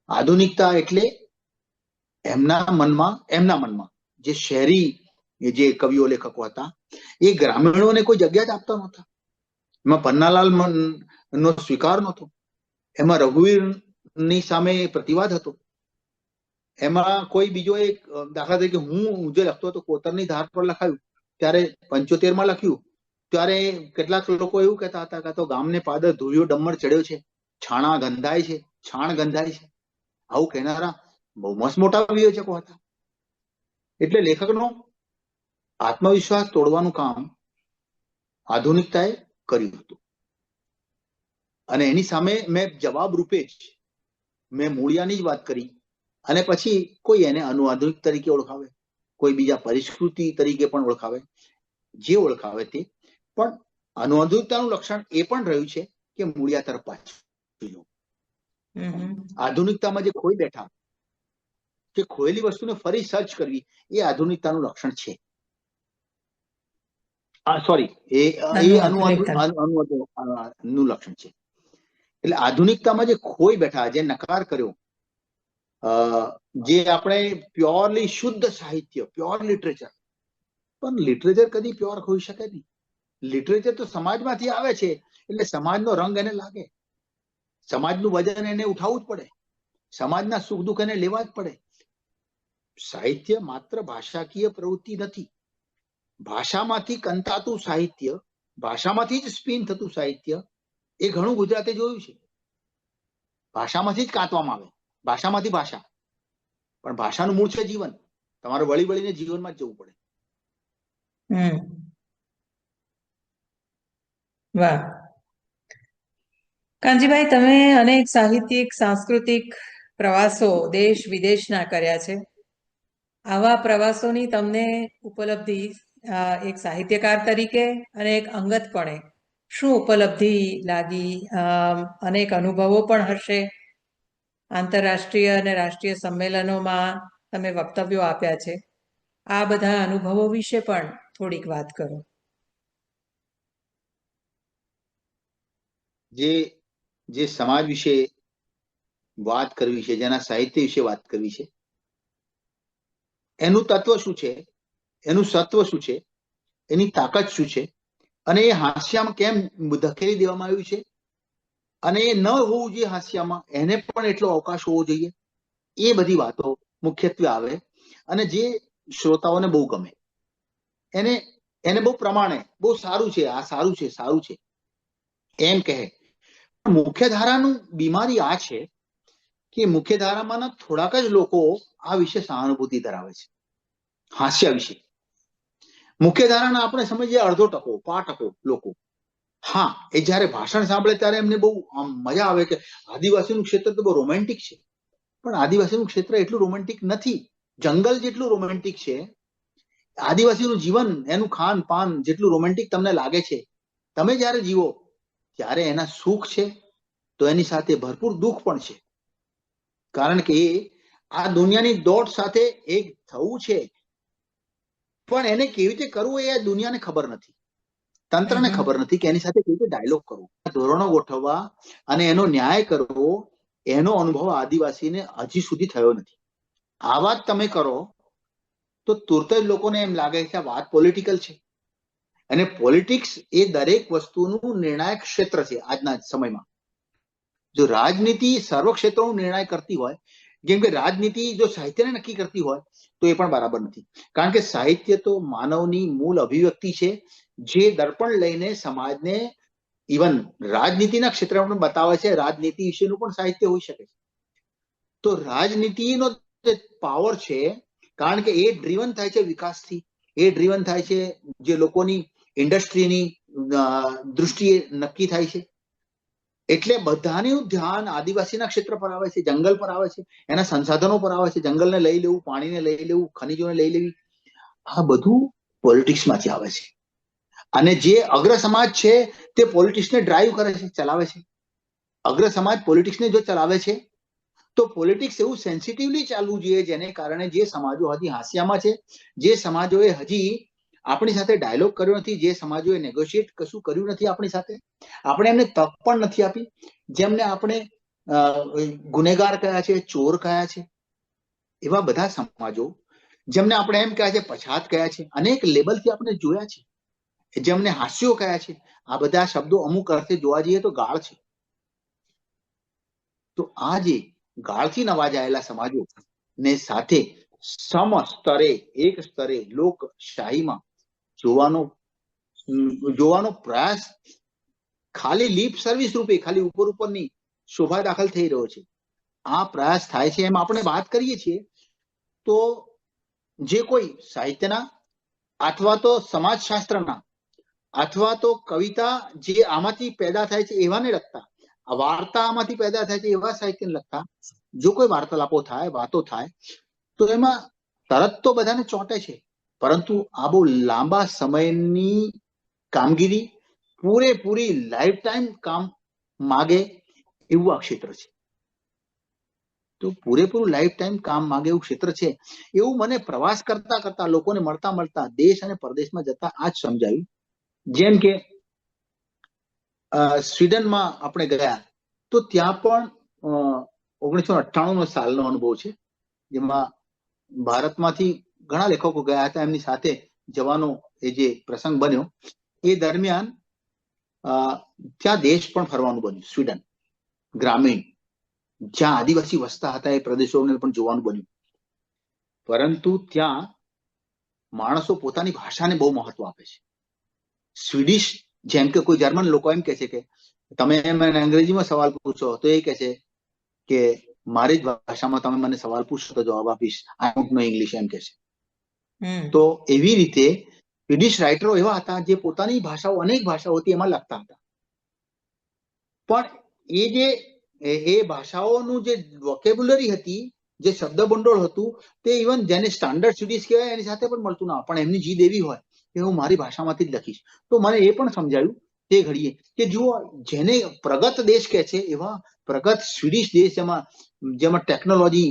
આધુનિકતા એટલે એમના મનમાં જે શહેરી જે કવિઓ લેખકો હતા એ ગ્રામીણોને કોઈ જગ્યા જ આપતા નહોતા. એમાં પન્નાલાલ નો સ્વીકાર નહોતો, એમાં રઘુવીરની સામે પ્રતિવાદ હતો, એમાં કોઈ બીજો એક દાખલા તરીકે હું જે લખતો હતો કોતરની ધાર પર લખાયું ત્યારે 75 લખ્યું, ત્યારે કેટલાક લોકો એવું કહેતા હતા કે તો ગામને પાદર ધૂળિયો ડમર ચડ્યો છે, છાણ ગંધાય છે. આવું કહેનારા બહુ મસ્ત મોટા વિવેચકો હતા. એટલે લેખકનો આત્મવિશ્વાસ તોડવાનું કામ આધુનિકતાએ કર્યું હતું. અને એની સામે મેં જવાબ રૂપે જ મેં મૂળિયાની જ વાત કરી, અને પછી કોઈ એને અનુઆધુનિક તરીકે ઓળખાવે, કોઈ બીજા પરિષ્કૃતિ તરીકે પણ ઓળખાવે, જે ઓળખાવે તે. પણ અનુઆધુનિકતાનું લક્ષણ એ પણ રહ્યું છે કે મૂળિયા તરફ પાછું. આધુનિકતામાં જે ખોઈ બેઠા, કે ખોયેલી વસ્તુને ફરી સર્ચ કરવી, એ આધુનિકતાનું લક્ષણ છે. સોરી, એ અનુઆધુનિકનું લક્ષણ છે. એટલે આધુનિકતામાં જે ખોઈ બેઠા, જે નકાર કર્યો, જે આપણે પ્યોરલી શુદ્ધ સાહિત્ય, પ્યોર લિટરેચર, પણ લિટરેચર કદી પ્યોર હોઈ શકે નહીં. લિટરેચર તો સમાજમાંથી આવે છે, એટલે સમાજનો રંગ એને લાગે, સમાજનું વજન એને ઉઠાવવું જ પડે, સમાજના સુખ દુઃખ એને લેવા જ પડે. સાહિત્ય માત્ર ભાષાકીય પ્રવૃત્તિ નથી, ભાષામાંથી કંતાતું સાહિત્ય, ભાષામાંથી જ સ્પિન થતું સાહિત્ય, એ ઘણું ગુજરાતે જોયું છે. ભાષામાંથી જ કાંતવામાં આવે, ભાષામાંથી ભાષા, પણ ભાષાનું મૂળ છે જીવન. તમારે વળી વળીને જીવનમાં જ જવું પડે. વાહ કાનજીભાઈ, તમે અનેક સાહિત્યિક સાંસ્કૃતિક પ્રવાસો દેશ વિદેશના કર્યા છે. આવા પ્રવાસોની તમને ઉપલબ્ધિ એક સાહિત્યકાર તરીકે અને એક અંગતપણે શું ઉપલબ્ધિ લાગી? અનેક અનુભવો પણ હશે. આંતરરાષ્ટ્રીય અને રાષ્ટ્રીય સંમેલનોમાં તમે વક્તવ્યો આપ્યા છે. આ બધા અનુભવો વિશે પણ થોડીક વાત કરો. જે સમાજ વિશે વાત કરવી છે, જેના સાહિત્ય વિશે વાત કરવી છે, એનું તત્વ શું છે, એનું સત્વ શું છે, એની તાકાત શું છે, અને એ હાસ્યામાં કેમ ધકેલી દેવામાં આવ્યું છે, અને એ ન હોવું જોઈએ હાસ્યામાં, એને પણ એટલો અવકાશ હોવો જોઈએ. એ બધી વાતો મુખ્યત્વે આવે, અને જે શ્રોતાઓને બહુ ગમે, એને બહુ પ્રમાણે, બહુ સારું છે, આ સારું છે, સારું છે એમ કહે. મુખ્ય ધારાનું બીમારી આ છે કે મુખ્ય ધારામાંના થોડાક જ લોકો આ વિશે સહાનુભૂતિ ધરાવે છે, હાસ્ય વિશે. મુખ્ય ધારાના આપણે સમજીએ 1/2% લોકો. હા, એ જયારે ભાષણ સાંભળે ત્યારે એમને બહુ મજા આવે કે આદિવાસીનું ક્ષેત્ર તો બહુ રોમેન્ટિક છે. પણ આદિવાસીનું ક્ષેત્ર એટલું રોમેન્ટિક નથી. જંગલ જેટલું રોમેન્ટિક છે, આદિવાસીનું જીવન, એનું ખાન પાન જેટલું રોમેન્ટિક તમને લાગે છે, તમે જયારે જીવો ત્યારે એના સુખ છે, તો એની સાથે ભરપૂર દુઃખ પણ છે. કારણ કે આ દુનિયાની દોડ સાથે એક થવું છે, પણ એને કેવી રીતે કરવું એ દુનિયાને ખબર નથી, તંત્રને ખબર નથી કે એની સાથે કેવી રીતે ડાયલોગ કરવો, ધોરણો ગોઠવવા અને એનો ન્યાય કરવો, એનો અનુભવ આદિવાસીને હજી સુધી થયો નથી. આ વાત તમે કરો તો તુરત જ લોકોને એમ લાગે કે આ વાત પોલિટિકલ છે, અને પોલિટિક્સ એ દરેક વસ્તુનું નિર્ણાયક ક્ષેત્ર છે આજના સમયમાં. જો રાજનીતિ સર્વ ક્ષેત્રોનું નિર્ણય કરતી હોય, જેમ કે રાજનીતિ જો સાહિત્યને નક્કી કરતી હોય તો એ પણ બરાબર નથી. કારણ કે સાહિત્ય તો માનવની મૂળ અભિવ્યક્તિ છે, જે દર્પણ લઈને સમાજને ઇવન રાજનીતિના ક્ષેત્રમાં પણ બતાવે છે. રાજનીતિ વિશેનું પણ સાહિત્ય હોઈ શકે છે. તો રાજનીતિનો પાવર છે, કારણ કે એ ડ્રીવન થાય છે વિકાસથી, એ ડ્રીવન થાય છે જે લોકોની ઇન્ડસ્ટ્રીની દૃષ્ટિએ નક્કી થાય છે. એટલે બધાનું ધ્યાન આદિવાસીના ક્ષેત્ર પર આવે છે, જંગલ પર આવે છે, એના સંસાધનો પર આવે છે. જંગલને લઈ લેવું, પાણીને લઈ લેવું, ખનિજોને લઈ લેવી, આ બધું પોલિટિક્સમાંથી આવે છે. અને જે અગ્ર સમાજ છે તે પોલિટિક્સને ડ્રાઈવ કરે છે, ચલાવે છે. અગ્ર સમાજ પોલિટિક્સને જો ચલાવે છે તો પોલિટિક્સ એવું સેન્સિટિવલી ચાલવું જોઈએ જેને કારણે જે સમાજો હજી હાંસિયામાં છે, જે સમાજોએ હજી આપણી સાથે ડાયલોગ કર્યો નથી, જે સમાજોએ નેગોશિએટ કશું કર્યું નથી આપણી સાથે, આપણે એમને તક પણ નથી આપી, જેમને આપણે ગુનેગાર કયા છે, ચોર કયા છે, એવા બધા સમાજો જેમને આપણે એમ કહ્યા છે પછાત કયા છે, અનેક લેબલથી આપણે જોયા છે, જેમને હાસ્યો કયા છે. આ બધા શબ્દો અમુક અર્થે જોવા જઈએ તો ગાળ છે. તો આ જે ગાળથી નવાજાયેલા સમાજો ને સાથે સમ સ્તરે, એક સ્તરે લોકશાહીમાં જોવાનો પ્રયાસ ખાલી લીપ સર્વિસ રૂપે, ખાલી ઉપર ઉપરની શોભા દાખલ થઈ રહ્યો છે. આ પ્રયાસ થાય છે. એમ આપણે વાત કરીએ છીએ તો જે કોઈ સાહિત્યના અથવા તો સમાજશાસ્ત્રના અથવા તો કવિતા જે આમાંથી પેદા થાય છે એવાને લગતા, વાર્તા આમાંથી પેદા થાય છે એવા સાહિત્યને લગતા જો કોઈ વાર્તાલાપો થાય, વાતો થાય, તો એમાં તરત તો બધાને ચોંટે છે, પરંતુ આ બહુ લાંબા સમયની કામગીરી, પૂરેપૂરી લાઈફ ટાઈમ કામ માગે એવું આ ક્ષેત્ર છે. તો પૂરેપૂરું લાઈફ ટાઈમ કામ માગે એવું ક્ષેત્ર છે. એવું મને પ્રવાસ કરતા કરતા, લોકોને મળતા મળતા, દેશ અને પરદેશમાં જતા આ જ સમજાયું. જેમ કે સ્વીડનમાં આપણે ગયા તો ત્યાં પણ 1998 સાલનો અનુભવ છે, જેમાં ભારતમાંથી ઘણા લેખકો ગયા હતા. એમની સાથે જવાનો એ જે પ્રસંગ બન્યો એ દરમિયાન ત્યાં દેશ પણ ફરવાનું બન્યું. સ્વીડન ગ્રામીણ, જ્યાં આદિવાસી વસતા હતા એ પ્રદેશોને પણ જોવાનું બન્યું. પરંતુ ત્યાં માણસો પોતાની ભાષાને બહુ મહત્વ આપે છે. સ્વીડિશ, જેમ કે કોઈ જર્મન લોકો એમ કે છે કે તમે મને અંગ્રેજીમાં સવાલ પૂછો તો એ કે છે કે મારી જ ભાષામાં તમે મને સવાલ પૂછો તો જવાબ આપીશ, આઈ ડોન્ટ નો ઇંગ્લિશ, એમ કે છે. તો એવી રીતે સ્વીડિશ રાઇટરો એવા હતા જે પોતાની ભાષાઓ, અનેક ભાષાઓ હતી, એમાં લખતા હતા. પણ એ જે એ ભાષાઓનું જે વોકેબ્યુલરી હતી, જે શબ્દ ભંડોળ હતું, તે ઇવન જેને સ્ટાન્ડર્ડ સ્વીડિશ કહેવાય એની સાથે પણ મળતું ના. પણ એમની જીદ એવી હોય કે હું મારી ભાષામાંથી જ લખીશ. તો મને એ પણ સમજાયું તે ઘડીએ કે જુઓ, જેને પ્રગત દેશ કહે છે એવા પ્રગત સ્વીડિશ દેશ, જેમાં ટેકનોલોજી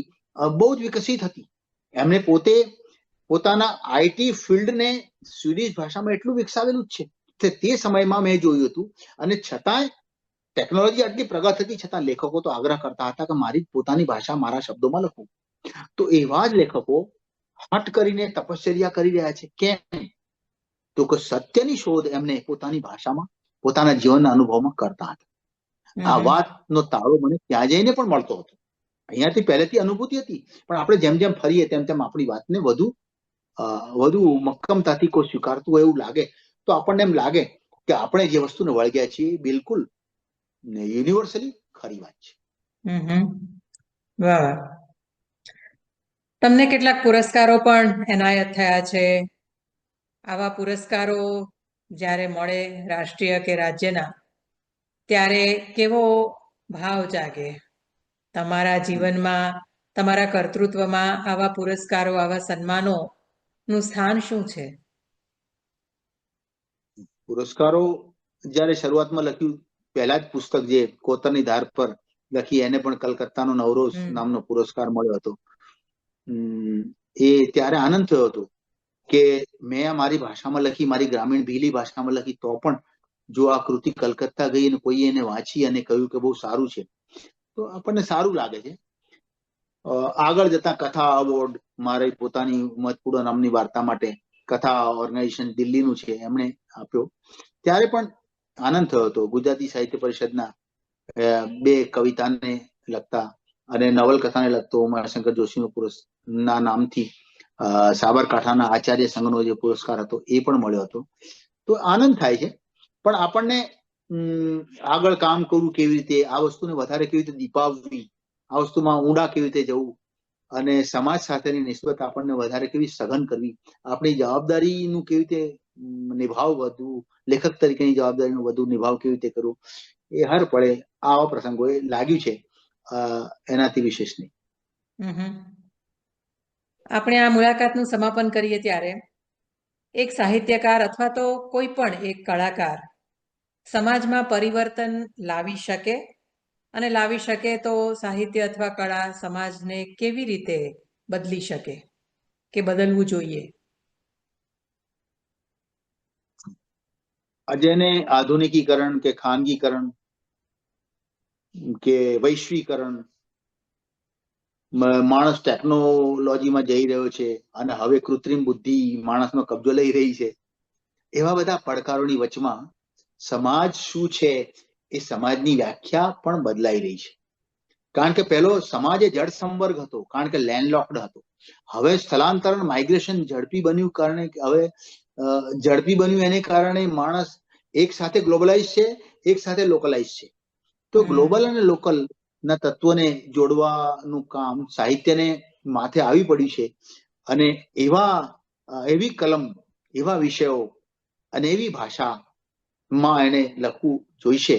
બહુ જ વિકસિત હતી, એમને પોતાના આઈટી ફિલ્ડને સ્વીડિશ ભાષામાં એટલું વિકસાવેલું જ છે તે સમયમાં મેં જોયું હતું. અને છતાંય ટેકનોલોજી આટલી પ્રગત હતી છતાં લેખકો તો આગ્રહ કરતા હતા કે મારી પોતાની ભાષા, મારા શબ્દોમાં લખવું. તો એવા જ લેખકો હટ કરીને તપશ્ચર્યા કરી રહ્યા છે. કેમ? તો કે સત્યની શોધ એમને પોતાની ભાષામાં, પોતાના જીવનના અનુભવમાં કરતા હતા. આ વાતનો તાળો મને ત્યાં જઈને પણ મળતો હતો. અહીંયાથી પહેલેથી અનુભૂતિ હતી, પણ આપણે જેમ જેમ ફરીએ તેમ તેમ આપણી વાતને વધુ મક્કમતાથી કોઈ સ્વીકારતું હોય એવું લાગે. તો આપણને એમ લાગે કે આપણે જે વસ્તુને વળગ્યા છીએ બિલકુલ યુનિવર્સલી ખરી વાત છે. વાહ. તમને કેટલાક પુરસ્કારો પણ એનાયત થયા છે. આવા પુરસ્કારો જ્યારે મળે રાષ્ટ્રીય કે રાજ્યના, ત્યારે કેવો ભાવ જાગે તમારા જીવનમાં, તમારા કર્તૃત્વમાં? આવા પુરસ્કારો, આવા સન્માનો નું સ્થાન શું છે? પુરસ્કારો જ્યારે શરૂઆતમાં લખ્યું, પહેલા જ પુસ્તક જે કોતરની ધાર પર લખી, એને પણ કલકત્તાનો નવરોઝ નામનો પુરસ્કાર મળ્યો હતો. એ ત્યારે આનંદ થયો હતો કે મેં મારી ભાષામાં લખી, મારી ગ્રામીણ ભીલી ભાષામાં લખી, તો પણ જો આ કૃતિ કલકત્તા ગઈ અને કોઈ એને વાંચી અને કહ્યું કે બહુ સારું છે, તો આપણને સારું લાગે છે. આગળ જતા કથા એવોર્ડ, મારી પોતાની મધપુડા નામની વાર્તા માટે કથા ઓર્ગેનાઇઝેશન દિલ્હીનું છે, એમણે આપ્યો ત્યારે પણ આનંદ થયો હતો. ગુજરાતી સાહિત્ય પરિષદના 2 કવિતાને લગતા અને નવલકથાને લગતો ઉમાશંકર જોશીનો ના નામથી સાબરકાંઠાના આચાર્ય સંઘનો જે પુરસ્કાર હતો એ પણ મળ્યો હતો. તો આનંદ થાય છે. પણ આપણને આગળ કામ કરવું કેવી રીતે, આ વસ્તુને વધારે કેવી રીતે દીપાવવી, આ વસ્તુમાં ઊંડા કેવી રીતે જવું અને સમાજ સાથેની નિસ્બત આપણને વધારે કેવી સઘન કરવી, આપણી જવાબદારીનું કેવી રીતે નિભાવ વધવું, લેખક તરીકેની જવાબદારીનો વધુ નિભાવ કેવી રીતે કરવો, એ હર પળે આવા પ્રસંગોએ લાગ્યું છે. એનાથી વિશેષ નહીં. આપણે આ મુલાકાતનું સમાપન કરીએ ત્યારે એક સાહિત્યકાર અથવા તો કોઈ પણ એક કલાકાર સમાજમાં પરિવર્તન લાવી શકે, અને લાવી શકે તો સાહિત્ય અથવા કળા સમાજને કેવી રીતે બદલી શકે કે બદલવું જોઈએ? જેને આધુનિકીકરણ કે ખાનગીકરણ કે વૈશ્વિકરણ, માણસ ટેકનોલોજીમાં જઈ રહ્યો છે અને હવે કૃત્રિમ બુદ્ધિ માણસનો કબજો લઈ રહી છે, એવા બધા પડકારોની વચમાં સમાજ શું છે એ સમાજની વ્યાખ્યા પણ બદલાઈ રહી છે. કારણ કે પહેલો સમાજ એ જળ સંવર્ગ હતો, કારણ કે લેન્ડલોક્ડ હતો. હવે સ્થળાંતરણ, માઇગ્રેશન ઝડપી બન્યું, કારણે હવે ઝડપી બન્યું એને કારણે માણસ એક સાથે ગ્લોબલાઇઝ છે, એક સાથે લોકલાઇઝ છે. તો ગ્લોબલ અને લોકલ ના તત્વોને જોડવાનું કામ સાહિત્યને માથે આવી પડ્યું છે. અને એવી કલમ, એવા વિષયો અને એવી ભાષામાં એને લખવું જોઈશે,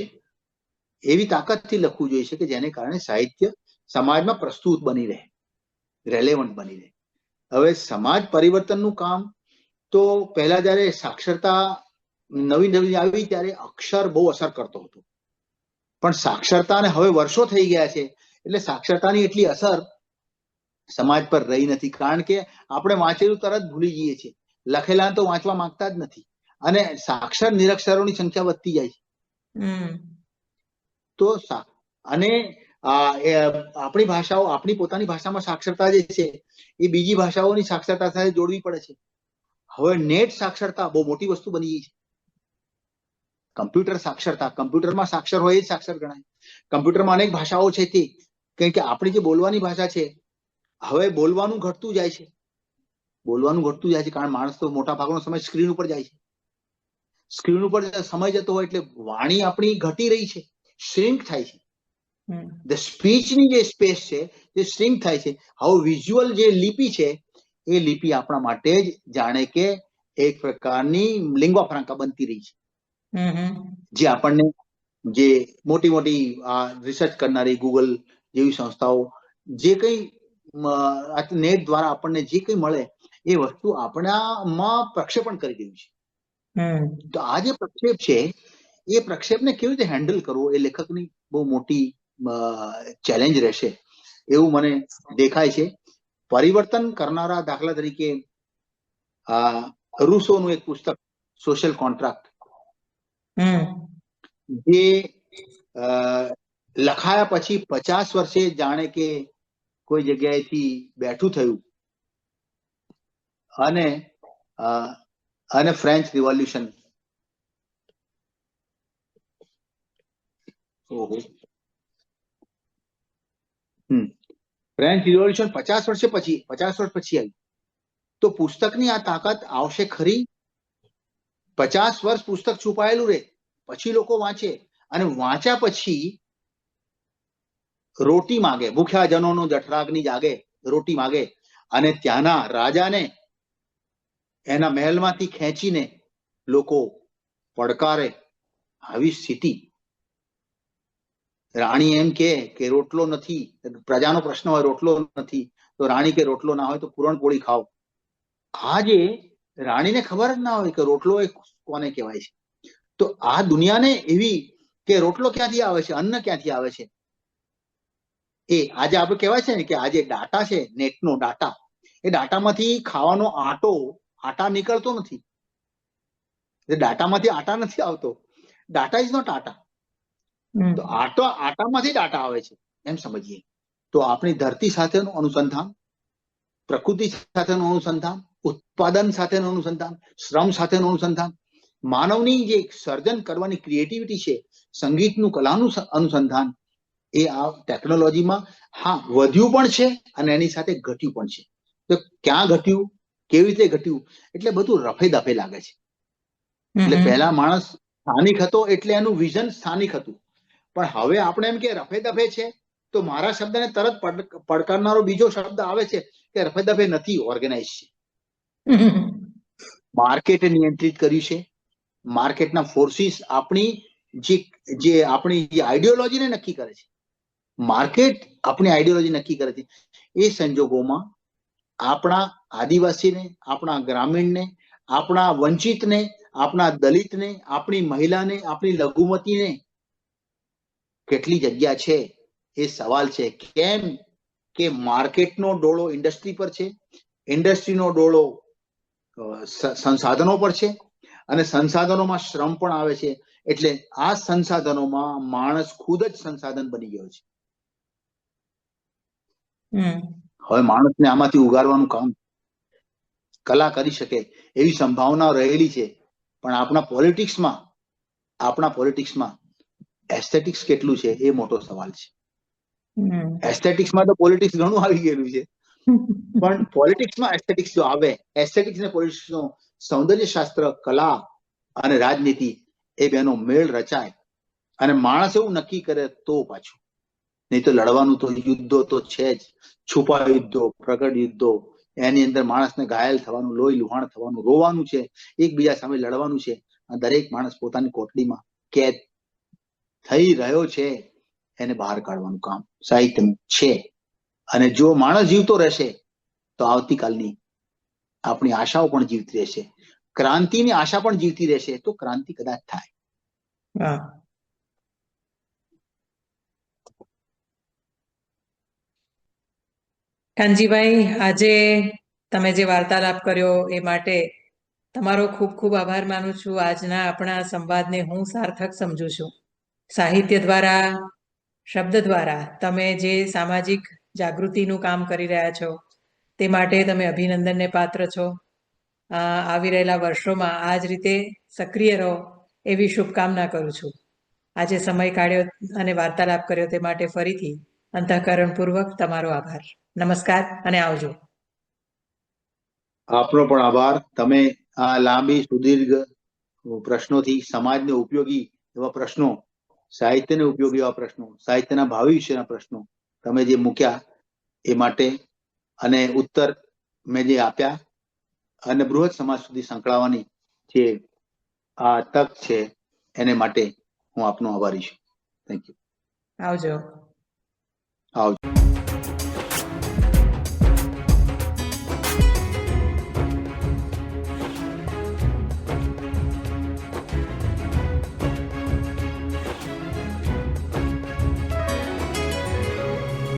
એવી તાકાતથી લખવું જોઈશે કે જેને કારણે સાહિત્ય સમાજમાં પ્રસ્તુત બની રહે, રેલેવન્ટ બની રહે. હવે સમાજ પરિવર્તનનું કામ તો પહેલા જયારે સાક્ષરતા નવી નવી આવી ત્યારે અક્ષર બહુ અસર કરતો હતો, પણ સાક્ષરતાને હવે વર્ષો થઈ ગયા છે એટલે સાક્ષરતાની એટલી અસર સમાજ પર રહી નથી. કારણ કે આપણે વાંચેલું તરત ભૂલી જઈએ છીએ, લખેલા તો વાંચવા માંગતા જ નથી, અને સાક્ષર નિરક્ષરોની સંખ્યા વધતી જાય છે. તો અને આપણી ભાષાઓ, આપણી પોતાની ભાષામાં સાક્ષરતા જે છે એ બીજી ભાષાઓની સાક્ષરતા સાથે જોડવી પડે છે. હવે નેટ સાક્ષરતા બહુ મોટી વસ્તુ બની ગઈ છે. કમ્પ્યુટર સાક્ષરતા, કમ્પ્યુટરમાં સાક્ષર હોય એ જ સાક્ષર ગણાય. કમ્પ્યુટરમાં અનેક ભાષાઓ છે તે, કારણ કે આપણી જે બોલવાની ભાષા છે હવે બોલવાનું ઘટતું જાય છે, કારણ માણસ તો મોટા ભાગનો સમય સ્ક્રીન ઉપર જાય છે. સ્ક્રીન ઉપર સમય જતો હોય એટલે વાણી આપણી ઘટી રહી છે, શ્રિંક થાય છે. ધ સ્પીચની જે સ્પેસ છે એ શ્રિંક થાય છે. હવે વિઝ્યુઅલ જે લિપિ છે એ લિપિ આપણા માટે જ જાણે કે એક પ્રકારની લિંગ્વા ફ્રાન્કા બનતી રહી છે. જે આપણને, જે મોટી મોટી રિસર્ચ કરનારી ગૂગલ જેવી સંસ્થાઓ જે કંઈ નેટ દ્વારા આપણને જે કંઈ મળે એ વસ્તુ આપણામાં પ્રક્ષેપણ કરી રહ્યું છે. તો આ જે પ્રક્ષેપ છે એ પ્રક્ષેપને કેવી રીતે હેન્ડલ કરવો એ લેખકની બહુ મોટી ચેલેન્જ રહેશે એવું મને દેખાય છે. પરિવર્તન કરનારા, દાખલા તરીકે રૂસોનું એક પુસ્તક સોશિયલ કોન્ટ્રાક્ટ, જે લખાયા પછી 50 વર્ષે જાણે કે કોઈ જગ્યાએથી બેઠું થયું, અને ફ્રેન્ચ રિવોલ્યુશન, ફ્રેન્ચ રિવોલ્યુશન 50 વર્ષ પછી આવી. તો પુસ્તકની આ તાકાત આવશે ખરી? 50 વર્ષ પુસ્તક છુપાયેલું રહે, પછી લોકો વાંચે, અને વાંચ્યા પછી રોટી માગે, ભૂખ્યા જનોનો જઠરાગ્નિ જાગે, રોટી માગે, અને ત્યાંના રાજાને એના મહેલમાંથી ખેંચીને લોકો પડકારે. આવી સ્થિતિ. રાણી એમ કે રોટલો નથી, પ્રજાનો પ્રશ્ન હોય રોટલો નથી, તો રાણી કે રોટલો ના હોય તો પૂરણપોળી ખાઓ. આજે રાણીને ખબર જ ના હોય કે રોટલો એ કોને કહેવાય છે. તો આ દુનિયાને એવી કે રોટલો ક્યાંથી આવે છે, અન્ન ક્યાંથી આવે છે, એ આજે આપણે કહેવાય છે ને કે આજે ડાટા છે, નેટનો ડાટા, એ ડાટામાંથી ખાવાનો આટા નીકળતો નથી. ડાટામાંથી આટા નથી આવતો. ડાટા ઇઝ નોટ આટા. તો આટામાંથી ડાટા આવે છે એમ સમજીએ. તો આપણી ધરતી સાથેનું અનુસંધાન, પ્રકૃતિ સાથેનું અનુસંધાન, ઉત્પાદન સાથેનું અનુસંધાન, શ્રમ સાથેનું અનુસંધાન, માનવની જે સર્જન કરવાની ક્રિએટિવિટી છે, સંગીતનું કલાનું અનુસંધાન, એ આ ટેકનોલોજીમાં હા વધ્યું પણ છે અને એની સાથે ઘટ્યું પણ છે. તો ક્યાં ઘટ્યું, કેવી રીતે ઘટ્યું, એટલે બધું રફે દફે લાગે છે. એટલે પહેલા માણસ સ્થાનિક હતો એટલે એનું વિઝન સ્થાનિક હતું, પણ હવે આપણે એમ કે રફે દફે છે તો મારા શબ્દને તરત પડકારનારો બીજો શબ્દ આવે છે કે રફે દફે નથી, ઓર્ગેનાઇઝ છે. માર્કેટે નિયંત્રિત કર્યું છે. માર્કેટના ફોર્સિસ આપણી જે આઈડિયોલોજીને નક્કી કરે છે. માર્કેટ આપણી આઈડિયોલોજી નક્કી કરે છે. એ સંજોગોમાં આપણા આદિવાસીને, આપણા ગ્રામીણને, આપણા વંચિતને, આપણા દલિતને, આપણી મહિલાને, આપણી લઘુમતીને કેટલી જગ્યા છે એ સવાલ છે. કેમ કે માર્કેટનો ડોળો ઇન્ડસ્ટ્રી પર છે, ઇન્ડસ્ટ્રીનો ડોળો સંસાધનો પર છે, અને સંસાધનોમાં શ્રમ પણ આવે છે. એટલે આ સંસાધનોમાં માણસ ખુદ જ સંસાધન બની ગયો છે. હવે માણસને આમાંથી ઉગારવાનું કામ કલા કરી શકે એવી સંભાવના રહેલી છે. પણ આપણા પોલિટિક્સમાં એસ્થેટિક્સ કેટલું છે એ મોટો સવાલ છે. એસ્થેટિક્સમાં તો પોલિટિક્સ ઘણું આવી ગયેલું છે, પણ પોલિટિક્સમાં એસ્થેટિક્સ જો આવે, એસ્થેટિક્સ ને પોલિટિક્સનો સૌંદર્ય શાસ્ત્ર, કલા અને રાજનીતિ એ બેનો મેળ રચાય અને માણસ એવું નક્કી કરે તો પાછું, નહીં તો લડવાનું તો યુદ્ધો તો છે જ, છુપા યુદ્ધો, પ્રગટ યુદ્ધો. એની અંદર માણસને ઘાયલ થવાનું, લોહી લુહાણ થવાનું, રોવાનું છે, એકબીજા સામે લડવાનું છે. દરેક માણસ પોતાની કોટડીમાં કેદ થઈ રહ્યો છે, એને બહાર કાઢવાનું કામ સાહિત્યનું છે. અને જો માણસ જીવતો રહેશે તો આવતીકાલની આપણી આશાઓ પણ જીવતી રહેશે, ક્રાંતિની આશા પણ જીવતી રહેશે, તો ક્રાંતિ કદાચ થાય. કાનજીભાઈ, આજે તમે જે વાર્તાલાપ કર્યો એ માટે તમારો ખૂબ ખૂબ આભાર માનું છું. આજના આપણા સંવાદને હું સાર્થક સમજુ છું. સાહિત્ય દ્વારા, શબ્દ દ્વારા તમે જે સામાજિક જાગૃતિનું કામ કરી રહ્યા છો તે માટે તમે અભિનંદનને પાત્ર છો. આવી રહેલા વર્ષોમાં આ જ રીતે સક્રિય રહો એવી શુભકામના કરું છું. આજે સમય કાઢ્યો અને વાર્તાલાપ કર્યો તે માટે ફરીથી અંતઃકરણપૂર્વક તમારો આભાર. નમસ્કાર અને આવજો. આપનો પણ આભાર. તમે આ લાંબી સુદીર્ઘ પ્રશ્નોથી સમાજને ઉપયોગી એવા પ્રશ્નો, સાહિત્યને ઉપયોગી એવા પ્રશ્નો, સાહિત્યના ભાવિ વિશેના પ્રશ્નો તમે જે મૂક્યા એ માટે, અને ઉત્તર મેં જે આપ્યા, અને બૃહદ સમાજ સુધી સંકળાવવાની જે આ તક છે એને માટે હું આપનો આભારી છું. Thank you. આવજો. આવજો.